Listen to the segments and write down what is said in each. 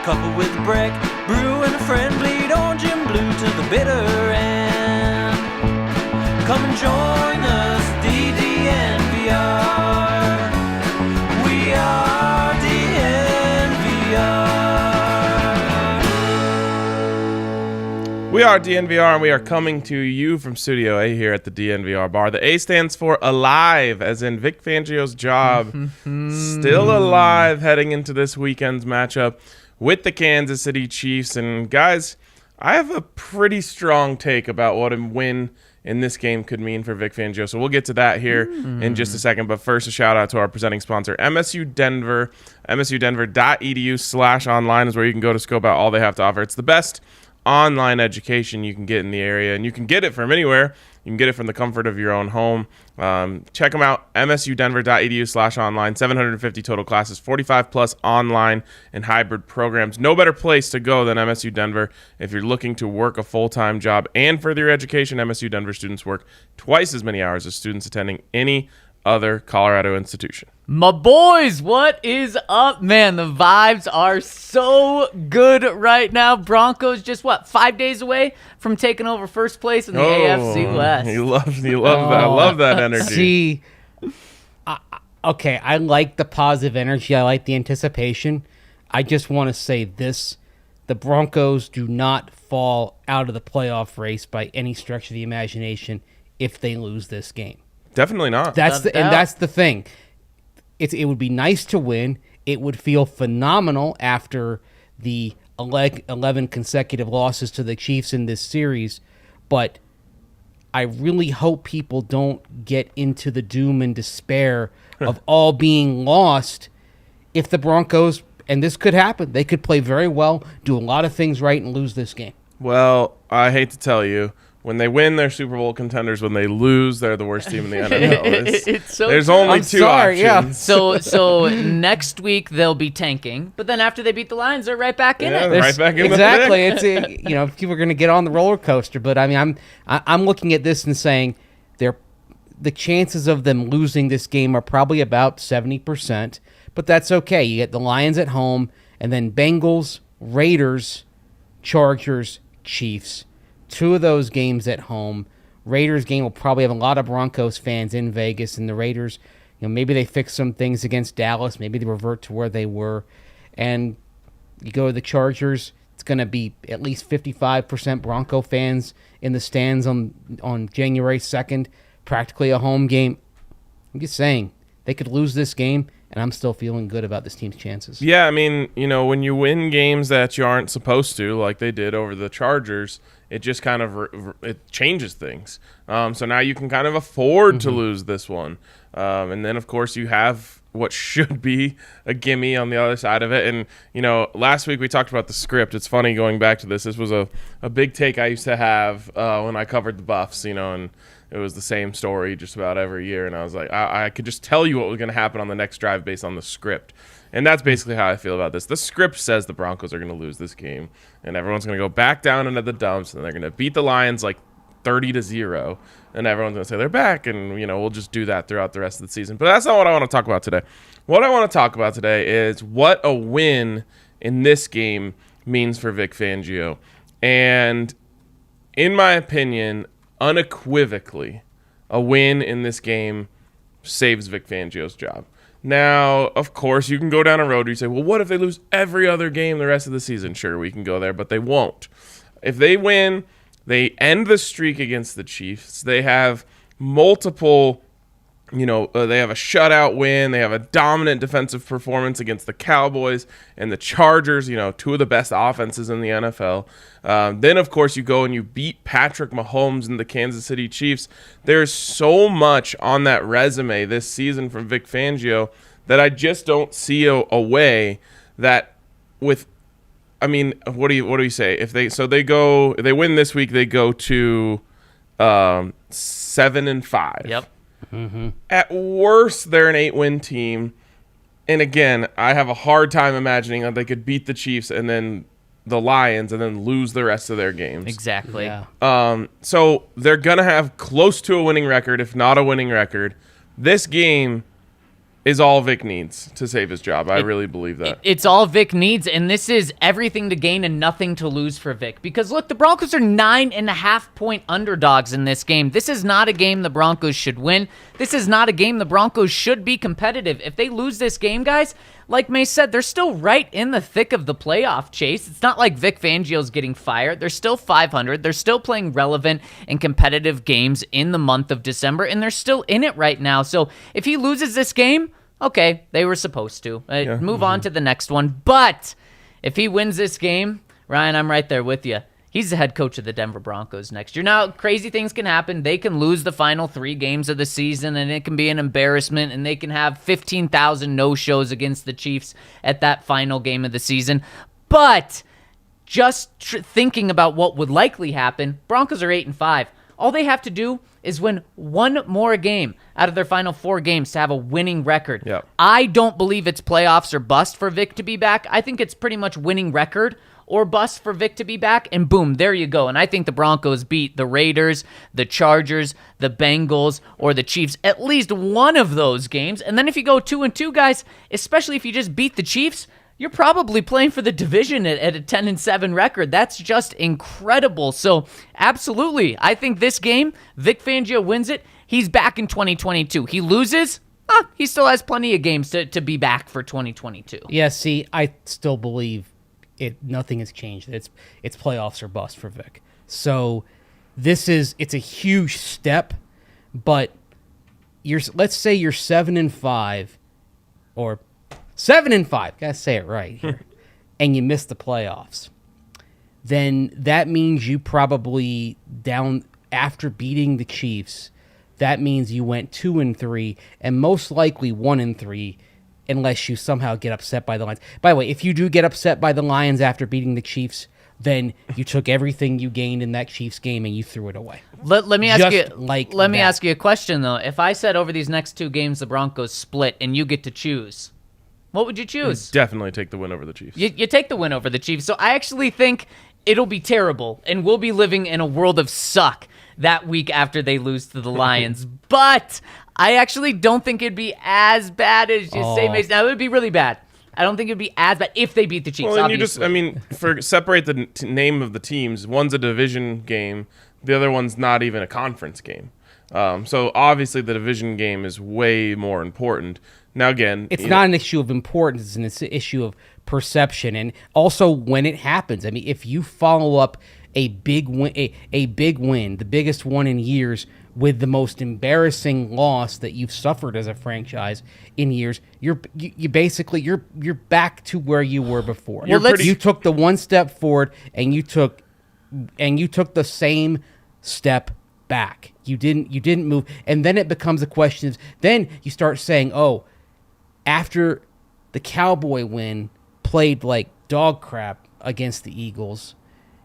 couple with a brick, brew and a friend, bleed orange and blue to the bitter end. Come and join us, DNVR. We are DNVR. We are DNVR, and we are coming to you from Studio A here at the DNVR bar. The A stands for alive, as in Vic Fangio's job. Still alive heading into this weekend's matchup with the Kansas City Chiefs. And guys, I have a pretty strong take about what a win in this game could mean for Vic Fangio. So we'll get to that here in just a second. But first, a shout out to our presenting sponsor, MSU Denver. MSUdenver.edu/online is where you can go to scope out all they have to offer. It's the best online education you can get in the area, and you can get it from anywhere. You can get it from the comfort of your own home. Check them out, msudenver.edu/online. 750 total classes, 45 plus online and hybrid programs. No better place to go than MSU Denver if you're looking to work a full-time job and further your education. MSU Denver students work twice as many hours as students attending any other Colorado institution. My boys, what is up, man? The vibes are so good right now. Broncos just, 5 days away from taking over first place in the AFC West. You love that. I love that energy. See, okay, I like the positive energy. I like the anticipation. I just want to say this. The Broncos do not fall out of the playoff race by any stretch of the imagination if they lose this game. Definitely not. That's the thing. It would be nice to win. It would feel phenomenal after the 11 consecutive losses to the Chiefs in this series, but I really hope people don't get into the doom and despair of all being lost if the Broncos, and this could happen, they could play very well, do a lot of things right, and lose this game. Well, I hate to tell you, when they win, they're Super Bowl contenders. When they lose, they're the worst team in the NFL. It's so There's true. only I'm two sorry, options. yeah. So next week they'll be tanking, but then after they beat the Lions, they're right back in it. Right back in exactly. the thick. It's people are going to get on the roller coaster, but I mean, I'm looking at this and saying the chances of them losing this game are probably about 70%, but that's okay. You get the Lions at home, and then Bengals, Raiders, Chargers, Chiefs. Two of those games at home. Raiders game will probably have a lot of Broncos fans in Vegas, and the Raiders, maybe they fix some things against Dallas. Maybe they revert to where they were. And you go to the Chargers, it's going to be at least 55% Bronco fans in the stands on January 2nd. Practically a home game. I'm just saying, they could lose this game, and I'm still feeling good about this team's chances. Yeah, I mean, when you win games that you aren't supposed to, like they did over the Chargers, it just kind of it changes things. So now you can kind of afford to lose this one. And then, of course, you have what should be a gimme on the other side of it. And, last week we talked about the script. It's funny going back to this. This was a big take I used to have when I covered the Buffs, and it was the same story just about every year. And I was like, I could just tell you what was going to happen on the next drive based on the script. And that's basically how I feel about this. The script says the Broncos are going to lose this game, and everyone's going to go back down into the dumps, and they're going to beat the Lions like 30-0, and everyone's going to say they're back, and we'll just do that throughout the rest of the season. But that's not what I want to talk about today. What I want to talk about today is what a win in this game means for Vic Fangio. And in my opinion, unequivocally, a win in this game saves Vic Fangio's job. Now, of course, you can go down a road where you say, well, what if they lose every other game the rest of the season? Sure, we can go there, but they won't. If they win, they end the streak against the Chiefs. They have multiple, they have a shutout win. They have a dominant defensive performance against the Cowboys and the Chargers, two of the best offenses in the NFL. Then, of course, you go and you beat Patrick Mahomes and the Kansas City Chiefs. There's so much on that resume this season from Vic Fangio that I just don't see a way that with, what do you say? If they win this week, they go to 7-5. Yep. Mm-hmm. At worst, they're an 8-win team. And again, I have a hard time imagining that they could beat the Chiefs and then the Lions and then lose the rest of their games. Exactly. Yeah. So they're going to have close to a winning record, if not a winning record. This game is all Vic needs to save his job. I really believe that. It's all Vic needs, and this is everything to gain and nothing to lose for Vic. Because, look, the Broncos are 9.5-point underdogs in this game. This is not a game the Broncos should win. This is not a game the Broncos should be competitive. If they lose this game, guys, like May said, they're still right in the thick of the playoff chase. It's not like Vic Fangio's getting fired. They're still 500. They're still playing relevant and competitive games in the month of December, and they're still in it right now. So if he loses this game, okay, they were supposed to. Move on to the next one. But if he wins this game, Ryan, I'm right there with you. He's the head coach of the Denver Broncos next year. Now, crazy things can happen. They can lose the final 3 games of the season, and it can be an embarrassment, and they can have 15,000 no-shows against the Chiefs at that final game of the season. But just thinking about what would likely happen, Broncos are 8-5. All they have to do is win 1 more game out of their final 4 games to have a winning record. Yep. I don't believe it's playoffs or bust for Vic to be back. I think it's pretty much winning record or bust for Vic to be back, and boom, there you go. And I think the Broncos beat the Raiders, the Chargers, the Bengals, or the Chiefs, at least one of those games. And then if you go 2-2, guys, especially if you just beat the Chiefs, you're probably playing for the division at a 10-7 record. That's just incredible. So, absolutely, I think this game, Vic Fangio wins it. He's back in 2022. He loses, he still has plenty of games to be back for 2022. Yeah, see, I still believe nothing has changed. It's playoffs or bust for Vic. So it's a huge step, but let's say you're 7-5 or 7-5. Gotta say it right here, and you miss the playoffs. Then that means you probably down after beating the Chiefs. That means you went 2-3 and most likely 1-3. Unless you somehow get upset by the Lions. By the way, if you do get upset by the Lions after beating the Chiefs, then you took everything you gained in that Chiefs game and you threw it away. Let me ask you. Let me ask you a question though. If I said over these next 2 games the Broncos split and you get to choose, what would you choose? Definitely take the win over the Chiefs. You take the win over the Chiefs. So I actually think it'll be terrible, and we'll be living in a world of suck that week after they lose to the Lions. But I actually don't think it'd be as bad as you say, Mason. Now, it would be really bad. I don't think it'd be as bad if they beat the Chiefs, well, obviously. Separate the name of the teams. One's a division game. The other one's not even a conference game. So, obviously, the division game is way more important. Now, again... It's not an issue of importance, and it's an issue of perception. And also, when it happens, I mean, if you follow up a big win, the biggest one in years, with the most embarrassing loss that you've suffered as a franchise in years, you're back to where you were before. You took the one step forward, and you took the same step back. You didn't move, and then it becomes a question of, then you start saying, oh, after the Cowboy win played like dog crap against the Eagles.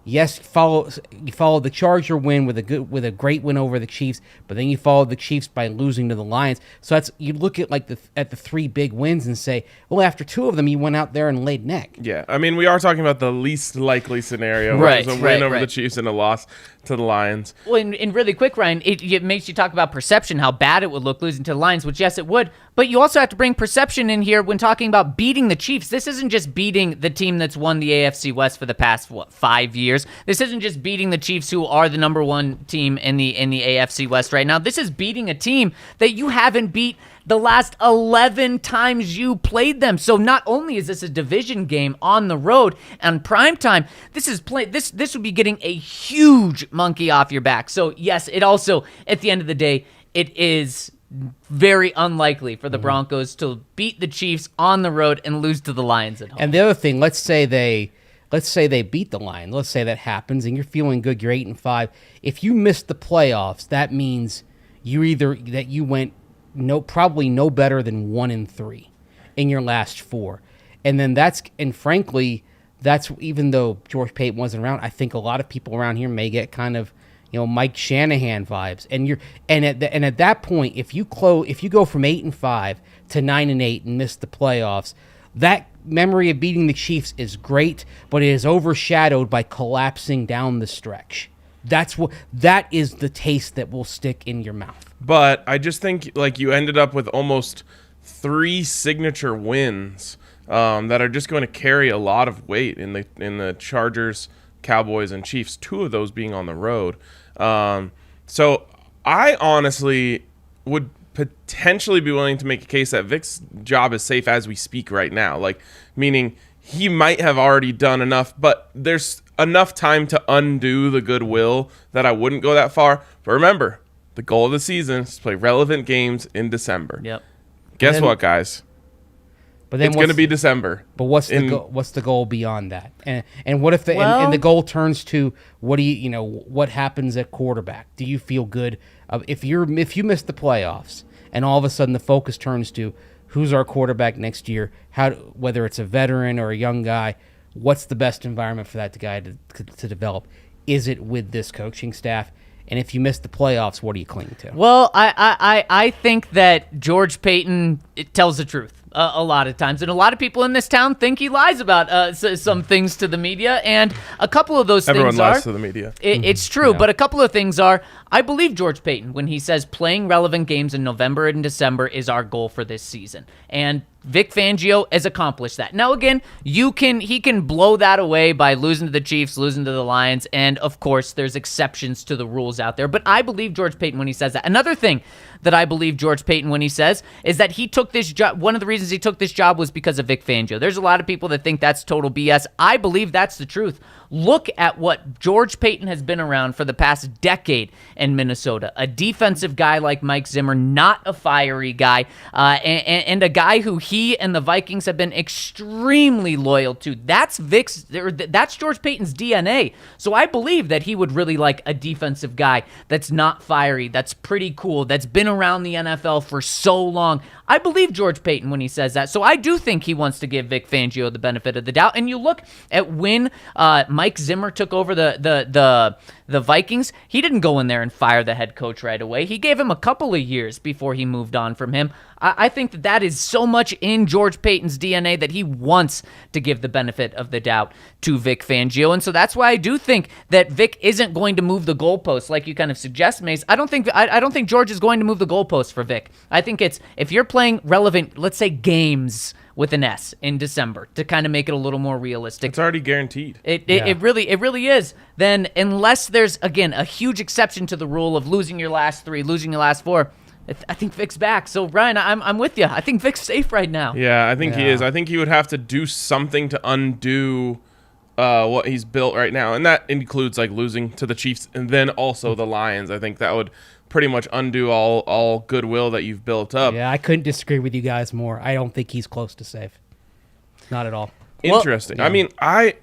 Yes, you follow the Charger win with a great win over the Chiefs, but then you followed the Chiefs by losing to the Lions. So you look at the 3 big wins and say, well, after 2 of them, you went out there and laid neck. Yeah, I mean, we are talking about the least likely scenario, right? Which is a win over the Chiefs and a loss to the Lions. Well, and really quick, Ryan, it makes you talk about perception, how bad it would look losing to the Lions, which, yes, it would. But you also have to bring perception in here when talking about beating the Chiefs. This isn't just beating the team that's won the AFC West for the past, 5 years. This isn't just beating the Chiefs, who are the number 1 team in the AFC West right now. This is beating a team that you haven't beat the last 11 times you played them. So not only is this a division game on the road and prime time, this would be getting a huge monkey off your back. So yes, it also, at the end of the day, it is very unlikely for the Broncos to beat the Chiefs on the road and lose to the Lions at home. And the other thing, let's say they beat the Lions. Let's say that happens, and you're feeling good. You're 8-5. If you miss the playoffs, that means you went probably no better than 1-3 in your last 4, and then frankly, that's even though George Payton wasn't around. I think a lot of people around here may get kind of Mike Shanahan vibes, and at that point, if you go from 8-5 to 9-8 and miss the playoffs, that memory of beating the Chiefs is great, but it is overshadowed by collapsing down the stretch. That is the taste that will stick in your mouth. But I just think you ended up with almost 3 signature wins that are just going to carry a lot of weight in the Chargers, Cowboys, and Chiefs. 2 of those being on the road. So I honestly would potentially be willing to make a case that Vic's job is safe as we speak right now. Like, meaning he might have already done enough, but there's enough time to undo the goodwill that I wouldn't go that far. But remember, the goal of the season is to play relevant games in December. Yep. Guess what, guys? But then It's going to be December. But what's the goal beyond that? And what if and the goal turns to what happens at quarterback? Do you feel good if you miss the playoffs and all of a sudden the focus turns to who's our quarterback next year? Whether it's a veteran or a young guy, what's the best environment for that guy to develop? Is it with this coaching staff? And if you miss the playoffs, what do you cling to? Well, I think that George Patton tells the truth a lot of times, and a lot of people in this town think he lies about some things to the media, and a couple of those Everyone things lies are to the media. It's true, but a couple of things are. I believe George Patton when he says playing relevant games in November and December is our goal for this season, and Vic Fangio has accomplished that. Now, again, he can blow that away by losing to the Chiefs, losing to the Lions, and of course, there's exceptions to the rules out there. But I believe George Patton when he says that. Another thing that I believe George Patton when he says is that he took this job. One of the reasons he took this job was because of Vic Fangio. There's a lot of people that think that's total BS. I believe that's the truth. Look at what George Patton has been around for the past decade in Minnesota. A defensive guy like Mike Zimmer, not a fiery guy, and a guy who he and the Vikings have been extremely loyal to. That's George Patton's DNA. So I believe that he would really like a defensive guy that's not fiery, that's pretty cool, that's been around the NFL for so long. I believe George Patton when he says that. So I do think he wants to give Vic Fangio the benefit of the doubt. And you look at when Mike Zimmer took over the Vikings, he didn't go in there and fire the head coach right away. He gave him a couple of years before he moved on from him. I think that is so much in George Patton's DNA that he wants to give the benefit of the doubt to Vic Fangio. And so that's why I do think that Vic isn't going to move the goalposts like you kind of suggest, Mace. I don't think George is going to move the goalposts for Vic. I think it's if you're playing relevant, let's say games with an S in December to kind of make it a little more realistic. It's already guaranteed. It really is. Then unless there's, again, a huge exception to the rule of losing your last 3, losing your last 4, I think Vic's back. So, Ryan, I'm with you. I think Vic's safe right now. Yeah, I think he is. I think he would have to do something to undo what he's built right now. And that includes, like, losing to the Chiefs and then also the Lions. I think that would pretty much undo all goodwill that you've built up. Yeah, I couldn't disagree with you guys more. I don't think he's close to safe. Not at all. Interesting. Well, yeah. I mean,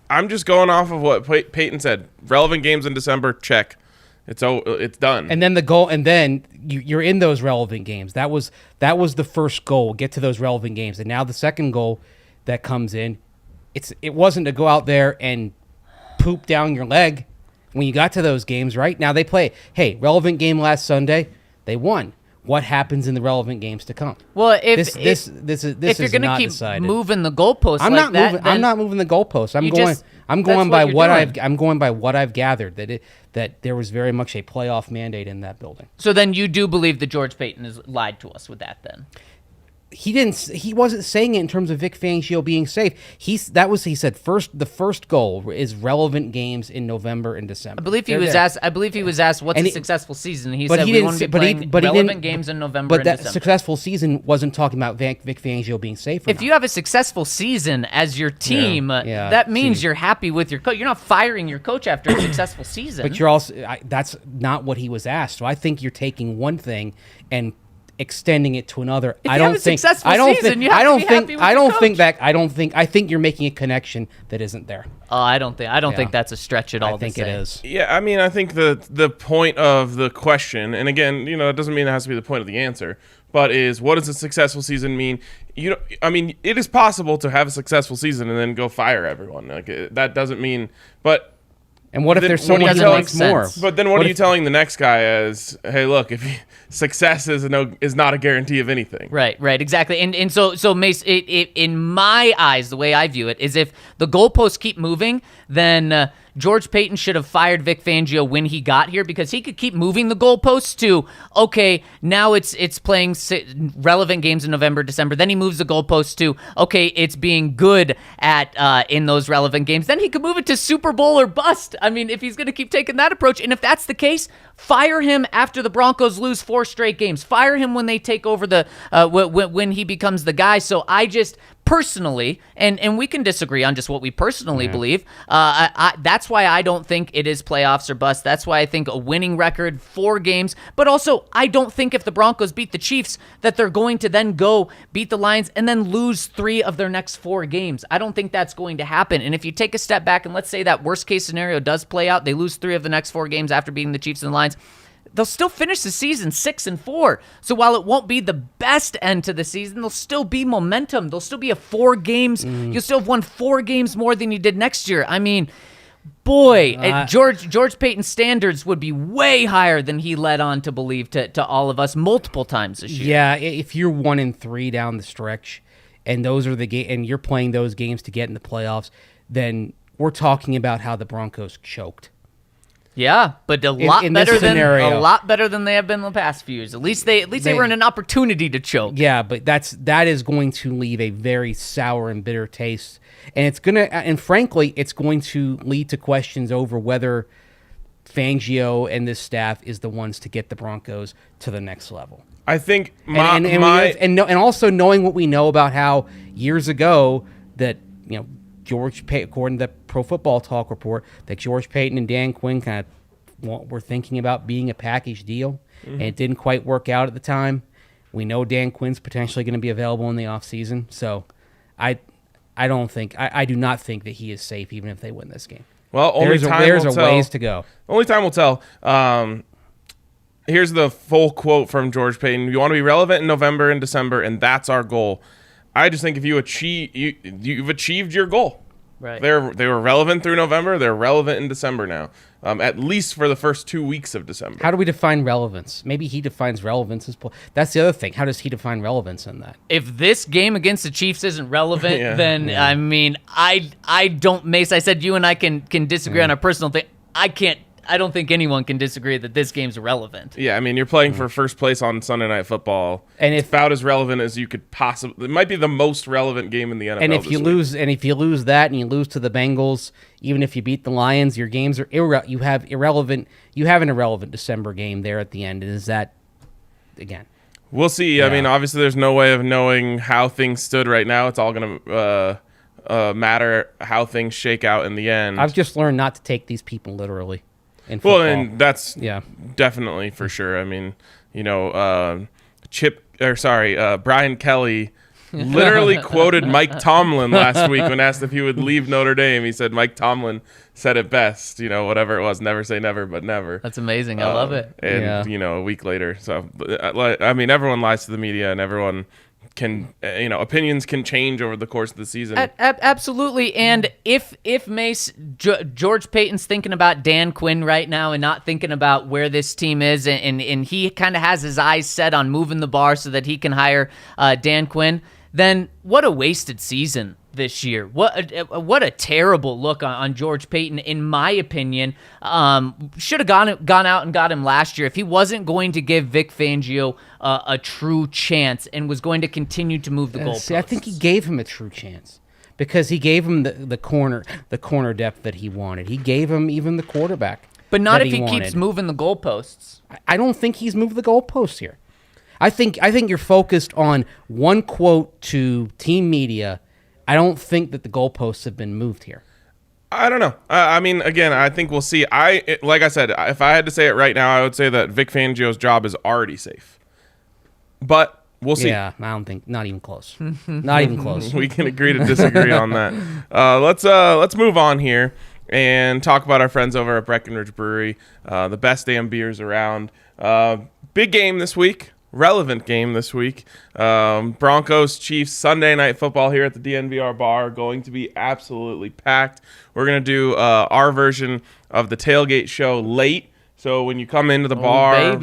I'm just going off of what Peyton said. Relevant games in December, check. It's done. And then the goal, and then you're in those relevant games. That was the first goal. Get to those relevant games, and now the second goal that comes in, it wasn't to go out there and poop down your leg when you got to those games. Right now they play. Hey, relevant game last Sunday, they won. What happens in the relevant games to come? Well, this is you're going to keep decided. Moving the goalposts, I'm not moving the goalposts. I'm going by what I've gathered that there was very much a playoff mandate in that building. So then you do believe that George Patton has lied to us with that then? He wasn't saying it in terms of Vic Fangio being safe. He said the first goal is relevant games in November and December. I believe he was asked what's a successful season, and he said we want to be playing relevant games in November and December. But that successful season wasn't talking about Vic Fangio being safe. If you have a successful season as your team, that means you're happy with your coach. You're not firing your coach after a successful season. But you're also that's not what he was asked. So I think you're taking one thing and extending it to another. I think you're making a connection that isn't there. I don't think that's a stretch at all. I think it is. Yeah, I mean, I think the point of the question, and again, it doesn't mean it has to be the point of the answer, but is what does a successful season mean? It is possible to have a successful season and then go fire everyone. Like that doesn't mean, but. And what if there's someone who wants more? But then what are you telling the next guy as, hey, look, success is not a guarantee of anything. Right, exactly. And so Mace, in my eyes, the way I view it is if the goalposts keep moving, then George Patton should have fired Vic Fangio when he got here, because he could keep moving the goalposts to, okay, now it's playing relevant games in November, December. Then he moves the goalposts to, okay, it's being good at in those relevant games. Then he could move it to Super Bowl or bust. I mean, if he's going to keep taking that approach, and if that's the case, fire him after the Broncos lose 4 straight games. Fire him when they take over the when he becomes the guy. So I just personally, and we can disagree on just what we personally believe. That's why I don't think it is playoffs or bust. That's why I think a winning record, 4 games. But also, I don't think if the Broncos beat the Chiefs that they're going to then go beat the Lions and then lose 3 of their next 4 games. I don't think that's going to happen. And if you take a step back and let's say that worst case scenario does play out, they lose 3 of the next 4 games after beating the Chiefs and the Lions, they'll still finish the season 6-4. So while it won't be the best end to the season, there'll still be momentum. There'll still be a 4 games. You'll still have won 4 games more than you did next year. I mean, boy, George Patton's standards would be way higher than he led on to believe to all of us multiple times this year. Yeah, if you're 1-3 down the stretch, and those are and you're playing those games to get in the playoffs, then we're talking about how the Broncos choked. Yeah, but a lot in better this scenario. a lot better than they have been the past few years. At least they were in an opportunity to choke. Yeah, but that is going to leave a very sour and bitter taste, and frankly, it's going to lead to questions over whether Fangio and this staff is the ones to get the Broncos to the next level. I think and also knowing what we know about how years ago that George Patton, according to the Pro Football Talk report, that George Patton and Dan Quinn kind of were thinking about being a package deal, and it didn't quite work out at the time. We know Dan Quinn's potentially going to be available in the offseason, so I do not think that he is safe even if they win this game. Well, there's a ways to go. Only time will tell. Here's the full quote from George Patton. You want to be relevant in November and December, and that's our goal. I just think if you've achieved your goal. Right. They were relevant through November. They're relevant in December now, at least for the first 2 weeks of December. How do we define relevance? Maybe he defines relevance as that's the other thing. How does he define relevance in that? If this game against the Chiefs isn't relevant, then I mean, I don't, Mace. I said you and I can disagree on a personal thing. I don't think anyone can disagree that this game's relevant. Yeah, I mean, you're playing for first place on Sunday Night Football. And it's about as relevant as you could possibly. It might be the most relevant game in the NFL. And if you lose that, and you lose to the Bengals, even if you beat the Lions, your games are you have an irrelevant December game there at the end. And is that again? We'll see. Yeah. I mean, obviously, there's no way of knowing how things stood right now. It's all going to matter how things shake out in the end. I've just learned not to take these people literally. Well, and that's definitely for sure. I mean, Brian Kelly literally quoted Mike Tomlin last week when asked if he would leave Notre Dame. He said Mike Tomlin said it best, whatever it was, never say never, but never. That's amazing. I love it. And, a week later. So, I mean, everyone lies to the media and everyone can opinions can change over the course of the season. Absolutely. And if Mace George Patton's thinking about Dan Quinn right now and not thinking about where this team is, and he kind of has his eyes set on moving the bar so that he can hire Dan Quinn, then what a wasted season this year. What a terrible look on George Patton, in my opinion. Should have gone out and got him last year if he wasn't going to give Vic Fangio a true chance and was going to continue to move the goalposts. See, I think he gave him a true chance because he gave him the corner depth that he wanted. He gave him even the quarterback. But not if he keeps moving the goalposts. I don't think he's moved the goalposts here. I think you're focused on one quote to team media. I don't think that the goalposts have been moved here. I don't know. I mean, again, I think we'll see. Like I said, if I had to say it right now, I would say that Vic Fangio's job is already safe. But we'll see. Yeah, I don't think. Not even close. Not even close. We can agree to disagree on that. Let's move on here and talk about our friends over at Breckenridge Brewery, the best damn beers around. Big game this week. Relevant game this week. Broncos Chiefs Sunday Night Football here at the DNVR bar, going to be absolutely packed. We're going to do our version of the tailgate show late. So when you come into the bar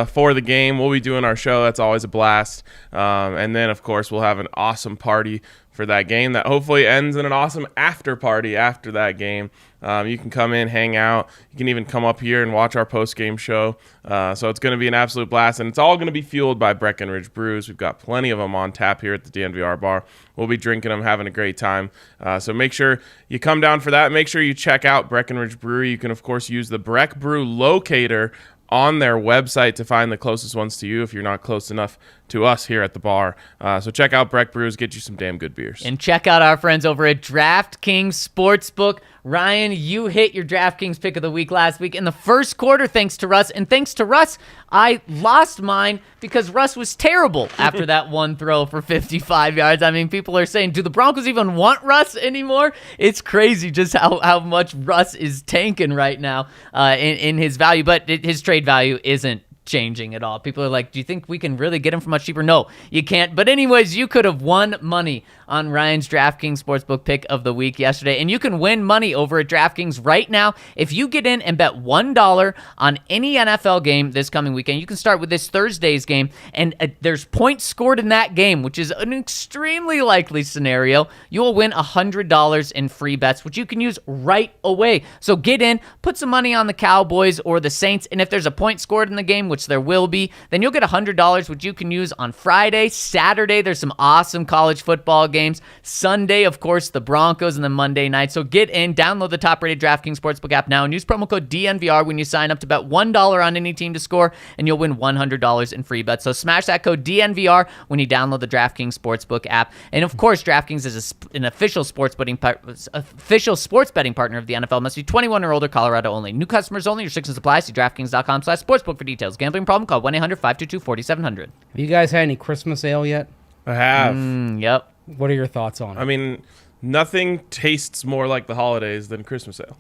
for the game, we'll be doing our show. That's always a blast. And then, of course, we'll have an awesome party for that game that hopefully ends in an awesome after party after that game. You can come in, hang out. You can even come up here and watch our post-game show. So it's going to be an absolute blast, and it's all going to be fueled by Breckenridge Brews. We've got plenty of them on tap here at the DNVR bar. We'll be drinking them, having a great time. So make sure you come down for that. Make sure you check out Breckenridge Brewery. You can, of course, use the Breck Brew locator on their website to find the closest ones to you if you're not close enough to us here at the bar. So check out Breck Brews, get you some damn good beers. And check out our friends over at DraftKings Sportsbook. Ryan, you hit your DraftKings pick of the week last week in the first quarter thanks to Russ. And thanks to Russ, I lost mine because Russ was terrible after that one throw for 55 yards. I mean, people are saying, do the Broncos even want Russ anymore? It's crazy just how much Russ is tanking right now in his value. But his trade value isn't changing at all. People are like, do you think we can really get him for much cheaper? No, you can't. But anyways, you could have won money on Ryan's DraftKings Sportsbook pick of the week yesterday, and you can win money over at DraftKings right now if you get in and bet $1 on any NFL game this coming weekend. You can start with this Thursday's game, and there's points scored in that game, which is an extremely likely scenario. You will win $100 in free bets, which you can use right away. So get in, put some money on the Cowboys or the Saints, and if there's a point scored in the game, which there will be, then you'll get $100, which you can use on Friday. Saturday, there's some awesome college football games. Sunday, of course, the Broncos, and then Monday night. So get in, download the top-rated DraftKings Sportsbook app now, and use promo code DNVR when you sign up to bet $1 on any team to score, and you'll win $100 in free bets. So smash that code DNVR when you download the DraftKings Sportsbook app. And of course, DraftKings is an official sports betting partner of the NFL. Must be 21 or older, Colorado only. New customers only. Restrictions apply. See DraftKings.com/sportsbook for details. Gambling problem? Call 1-800-522-4700. Have you guys had any Christmas ale yet? I have. Yep. What are your thoughts on it? I mean, nothing tastes more like the holidays than Christmas ale.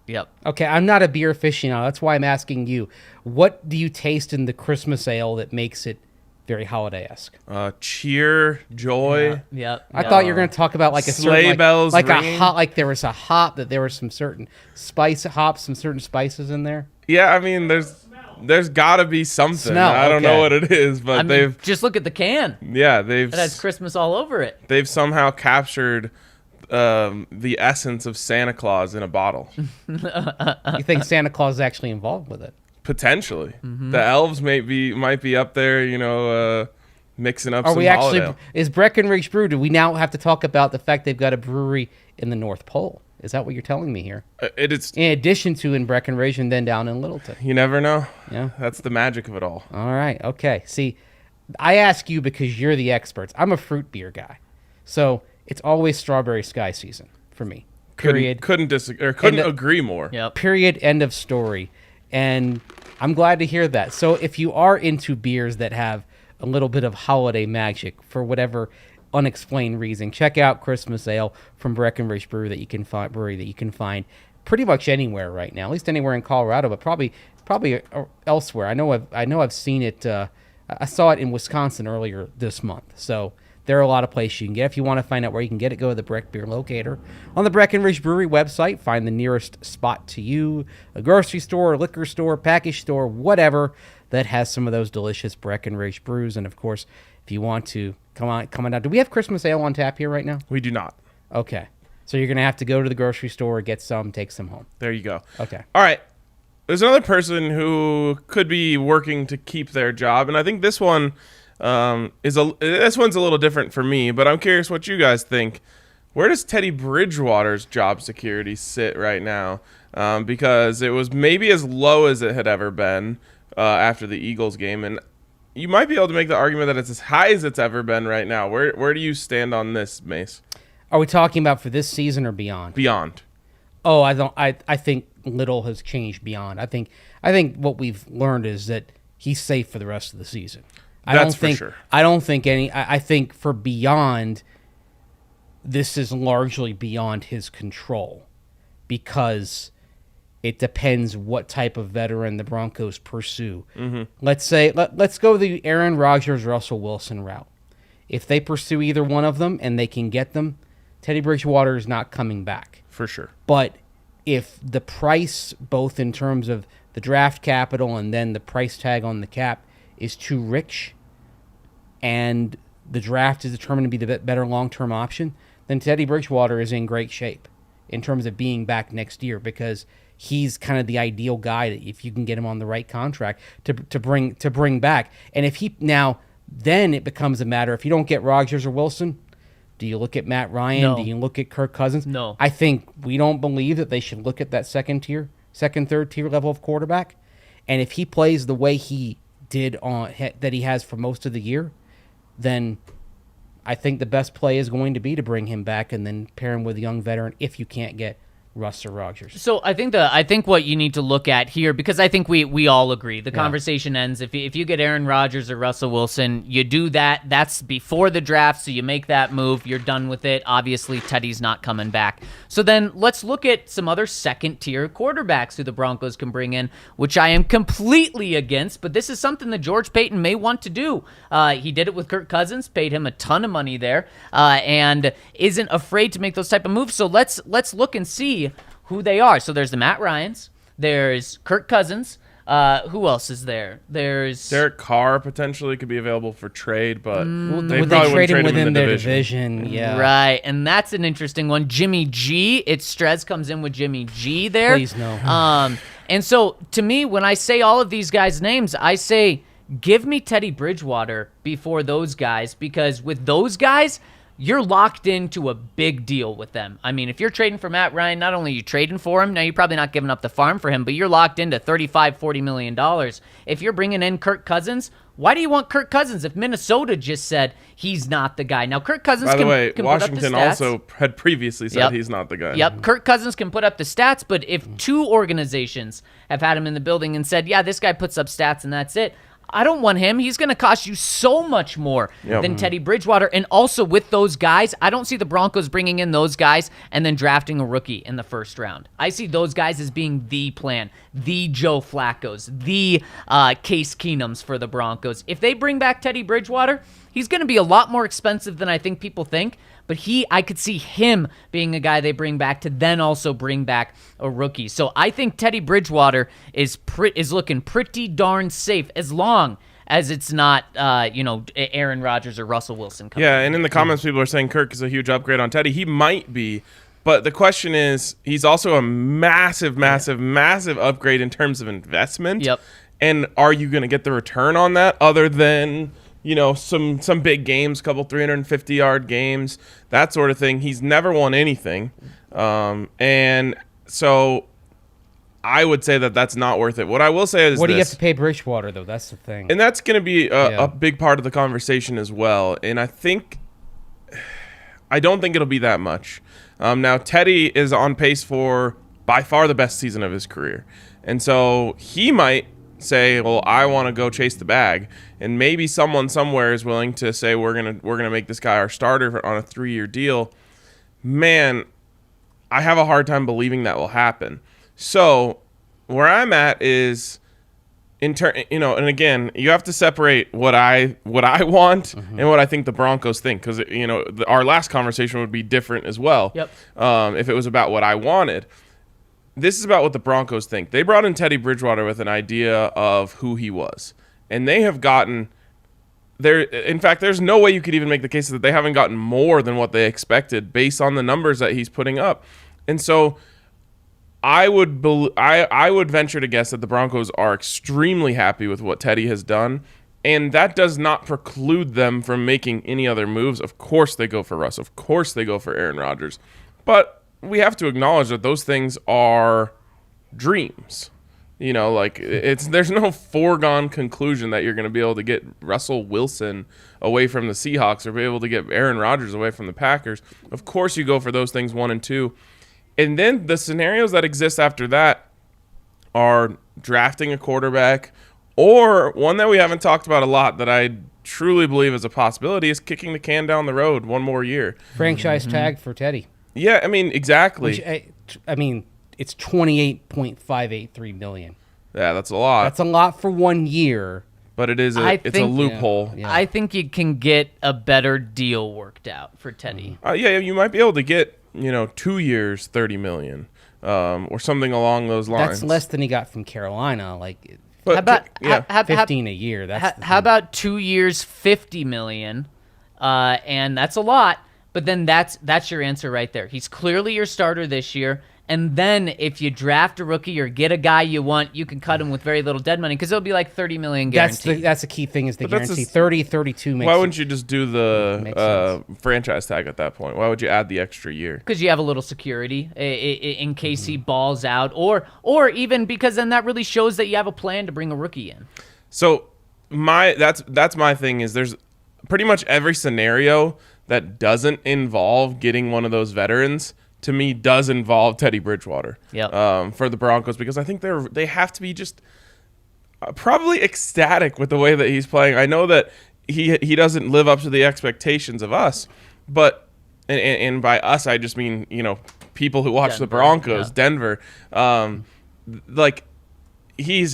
Yep. Okay, I'm not a beer aficionado. That's why I'm asking you. What do you taste in the Christmas ale that makes it very holiday-esque? Cheer, joy. Yep. I thought you were going to talk about like a Sleigh certain, bells like ringing. a hot, like there was a hop, that there was some certain some certain spices in there. Yeah, I mean, there's got to be something. Smell, I don't know okay. what it is, but I mean, just look at the can. they've It has Christmas all over it. they've somehow captured the essence of Santa Claus in a bottle. You think Santa Claus is actually involved with it? Potentially, the elves might be up there, mixing up Are some we holiday. actually? Is Breckenridge Brew? Do we now have to talk about the fact they've got a brewery in the North Pole? Is that what you're telling me here? It is. In addition to in Breckenridge and then down in Littleton. You never know. Yeah. That's the magic of it all. All right. Okay. See, I ask you because you're the experts. I'm a fruit beer guy, so it's always strawberry sky season for me. Period. Couldn't disagree. Or couldn't And, agree more. Yep. Period. End of story. And I'm glad to hear that. So if you are into beers that have a little bit of holiday magic for whatever unexplained reason, check out Christmas Ale from Breckenridge Brewery that you can find pretty much anywhere right now, at least anywhere in Colorado, but probably elsewhere. I know I've seen it. I saw it in Wisconsin earlier this month. So there are a lot of places you can get. If you want to find out where you can get it, go to the Breck Beer Locator on the Breckenridge Brewery website. Find the nearest spot to you, a grocery store, a liquor store, package store, whatever that has some of those delicious Breckenridge brews. And of course, if you want to come on down. Do we have Christmas ale on tap here right now? We do not. Okay. So you're going to have to go to the grocery store, get some, take some home. There you go. Okay. All right. There's another person who could be working to keep their job, and I think this one this one's a little different for me, but I'm curious what you guys think. Where does Teddy Bridgewater's job security sit right now? Because it was maybe as low as it had ever been after the Eagles game, and you might be able to make the argument that it's as high as it's ever been right now. Where do you stand on this, Mace? Are we talking about for this season or beyond? Beyond. Oh, I think little has changed beyond. I think what we've learned is that he's safe for the rest of the season. That's for sure. I don't think I think for beyond, this is largely beyond his control because it depends what type of veteran the Broncos pursue. Mm-hmm. Let's go the Aaron Rodgers, Russell Wilson route. If they pursue either one of them and they can get them, Teddy Bridgewater is not coming back. For sure. But if the price, both in terms of the draft capital and then the price tag on the cap, is too rich, and the draft is determined to be the better long-term option, then Teddy Bridgewater is in great shape in terms of being back next year, because he's kind of the ideal guy that if you can get him on the right contract to bring back. And if he now, then it becomes a matter, if you don't get Rodgers or Wilson, do you look at Matt Ryan? No. Do you look at Kirk Cousins? No. I think we don't believe that they should look at that second, third tier level of quarterback. And if he plays the way he did that he has for most of the year, then I think the best play is going to be to bring him back and then pair him with a young veteran if you can't get Russ or Rodgers. So I think what you need to look at here, because I think we all agree, the conversation ends if you get Aaron Rodgers or Russell Wilson, you do that. That's before the draft, so you make that move. You're done with it. Obviously, Teddy's not coming back. So then let's look at some other second-tier quarterbacks who the Broncos can bring in, which I am completely against, but this is something that George Patton may want to do. He did it with Kirk Cousins, paid him a ton of money there, and isn't afraid to make those type of moves. So let's look and see who they are. So there's the Matt Ryans, there's Kirk Cousins. Who else is there? There's Derek Carr potentially could be available for trade, but Would they trade him within their division? Yeah, right. And that's an interesting one. Jimmy G. Strez comes in with Jimmy G there. Please no. And so to me, when I say all of these guys' names, I say give me Teddy Bridgewater before those guys, because with those guys, you're locked into a big deal with them. I mean, if you're trading for Matt Ryan, not only are you trading for him, now you're probably not giving up the farm for him, but you're locked into $35-40 million. If you're bringing in Kirk Cousins, why do you want Kirk Cousins if Minnesota just said he's not the guy? Now, Kirk Cousins By the can way, put Washington up the stats. also had previously said he's not the guy. Yep, Kirk Cousins can put up the stats, but if two organizations have had him in the building and said, yeah, this guy puts up stats and that's it, I don't want him. He's going to cost you so much more than Teddy Bridgewater. And also with those guys, I don't see the Broncos bringing in those guys and then drafting a rookie in the first round. I see those guys as being the plan, the Joe Flacco's, the Case Keenums for the Broncos. If they bring back Teddy Bridgewater, he's going to be a lot more expensive than I think people think. But I could see him being a guy they bring back to then also bring back a rookie. So I think Teddy Bridgewater is looking pretty darn safe as long as it's not, Aaron Rodgers or Russell Wilson coming in. And in the comments, people are saying Kirk is a huge upgrade on Teddy. He might be, but the question is, he's also a massive upgrade in terms of investment. Yep. And are you going to get the return on that other than some big games, couple 350-yard games, that sort of thing? He's never won anything. And so I would say that that's not worth it. What I will say is what do you have to pay Bridgewater, though? That's the thing. And that's going to be a big part of the conversation as well. And I don't think it'll be that much. Now, Teddy is on pace for by far the best season of his career. And so he might say, well, I want to go chase the bag, and maybe someone somewhere is willing to say we're gonna make this guy our starter on a 3-year deal. Man, I have a hard time believing that will happen. So where I'm at is and again, you have to separate what I want and what I think the Broncos think, because our last conversation would be different as well. Yep. If it was about what I wanted. This is about what the Broncos think. They brought in Teddy Bridgewater with an idea of who he was. And they have gotten there. In fact, there's no way you could even make the case that they haven't gotten more than what they expected based on the numbers that he's putting up. And so I would venture to guess that the Broncos are extremely happy with what Teddy has done. And that does not preclude them from making any other moves. Of course they go for Russ. Of course they go for Aaron Rodgers. But we have to acknowledge that those things are dreams. There's no foregone conclusion that you're going to be able to get Russell Wilson away from the Seahawks or be able to get Aaron Rodgers away from the Packers. Of course you go for those things 1 and 2. And then the scenarios that exist after that are drafting a quarterback, or one that we haven't talked about a lot that I truly believe is a possibility is kicking the can down the road one more year. Franchise tag for Teddy. Yeah, I mean, exactly. Which, it's $28.583 million. Yeah, that's a lot. That's a lot for 1 year. But it's a loophole. Yeah. I think you can get a better deal worked out for Teddy. You might be able to get 2 years, $30 million, or something along those lines. That's less than he got from Carolina. But how about 15 a year. how about 2 years, $50 million? and that's a lot. But then that's your answer right there. He's clearly your starter this year. And then if you draft a rookie or get a guy you want, you can cut him with very little dead money because it'll be like $30 million guaranteed. That's the key thing is the guarantee. 30, 32 makes Why wouldn't you just do the franchise tag at that point? Why would you add the extra year? Because you have a little security in case he balls out, or even because then that really shows that you have a plan to bring a rookie in. So that's my thing is there's pretty much every scenario that doesn't involve getting one of those veterans to me does involve Teddy Bridgewater for the Broncos because I think they have to be just probably ecstatic with the way that he's playing. I know that he doesn't live up to the expectations of us, but and by us I just mean people who watch the Broncos, Denver, like he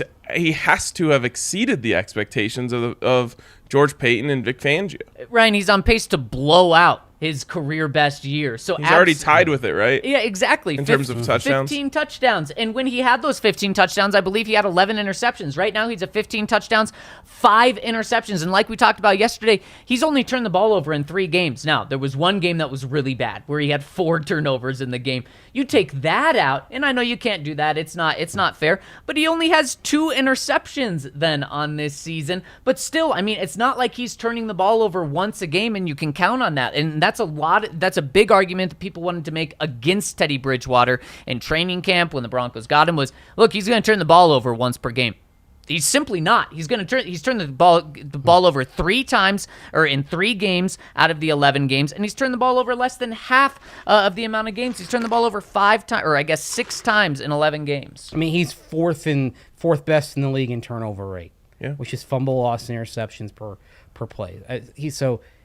has to have exceeded the expectations of George Patton and Vic Fangio. Ryan, he's on pace to blow out his career best year. So he's already tied with it, right? Yeah, exactly. In terms of touchdowns? 15 touchdowns. And when he had those 15 touchdowns, I believe he had 11 interceptions. Right now, he's at 15 touchdowns, 5 interceptions. And like we talked about yesterday, he's only turned the ball over in 3 games. Now, there was one game that was really bad where he had 4 turnovers in the game. You take that out, and I know you can't do that. It's not fair. But he only has 2 interceptions then on this season. But still, I mean, it's not like he's turning the ball over once a game, and you can count on that. And that's a big argument that people wanted to make against Teddy Bridgewater in training camp when the Broncos got him was, look, he's going to turn the ball over once per game. He's simply not. He's turned the ball over 3 times or in 3 games out of the 11 games, and he's turned the ball over less than half of the amount of games. He's turned the ball over 5 times, or I guess 6 times in 11 games. I mean, he's fourth best in the league in turnover rate, which is fumble, loss, and interceptions per play.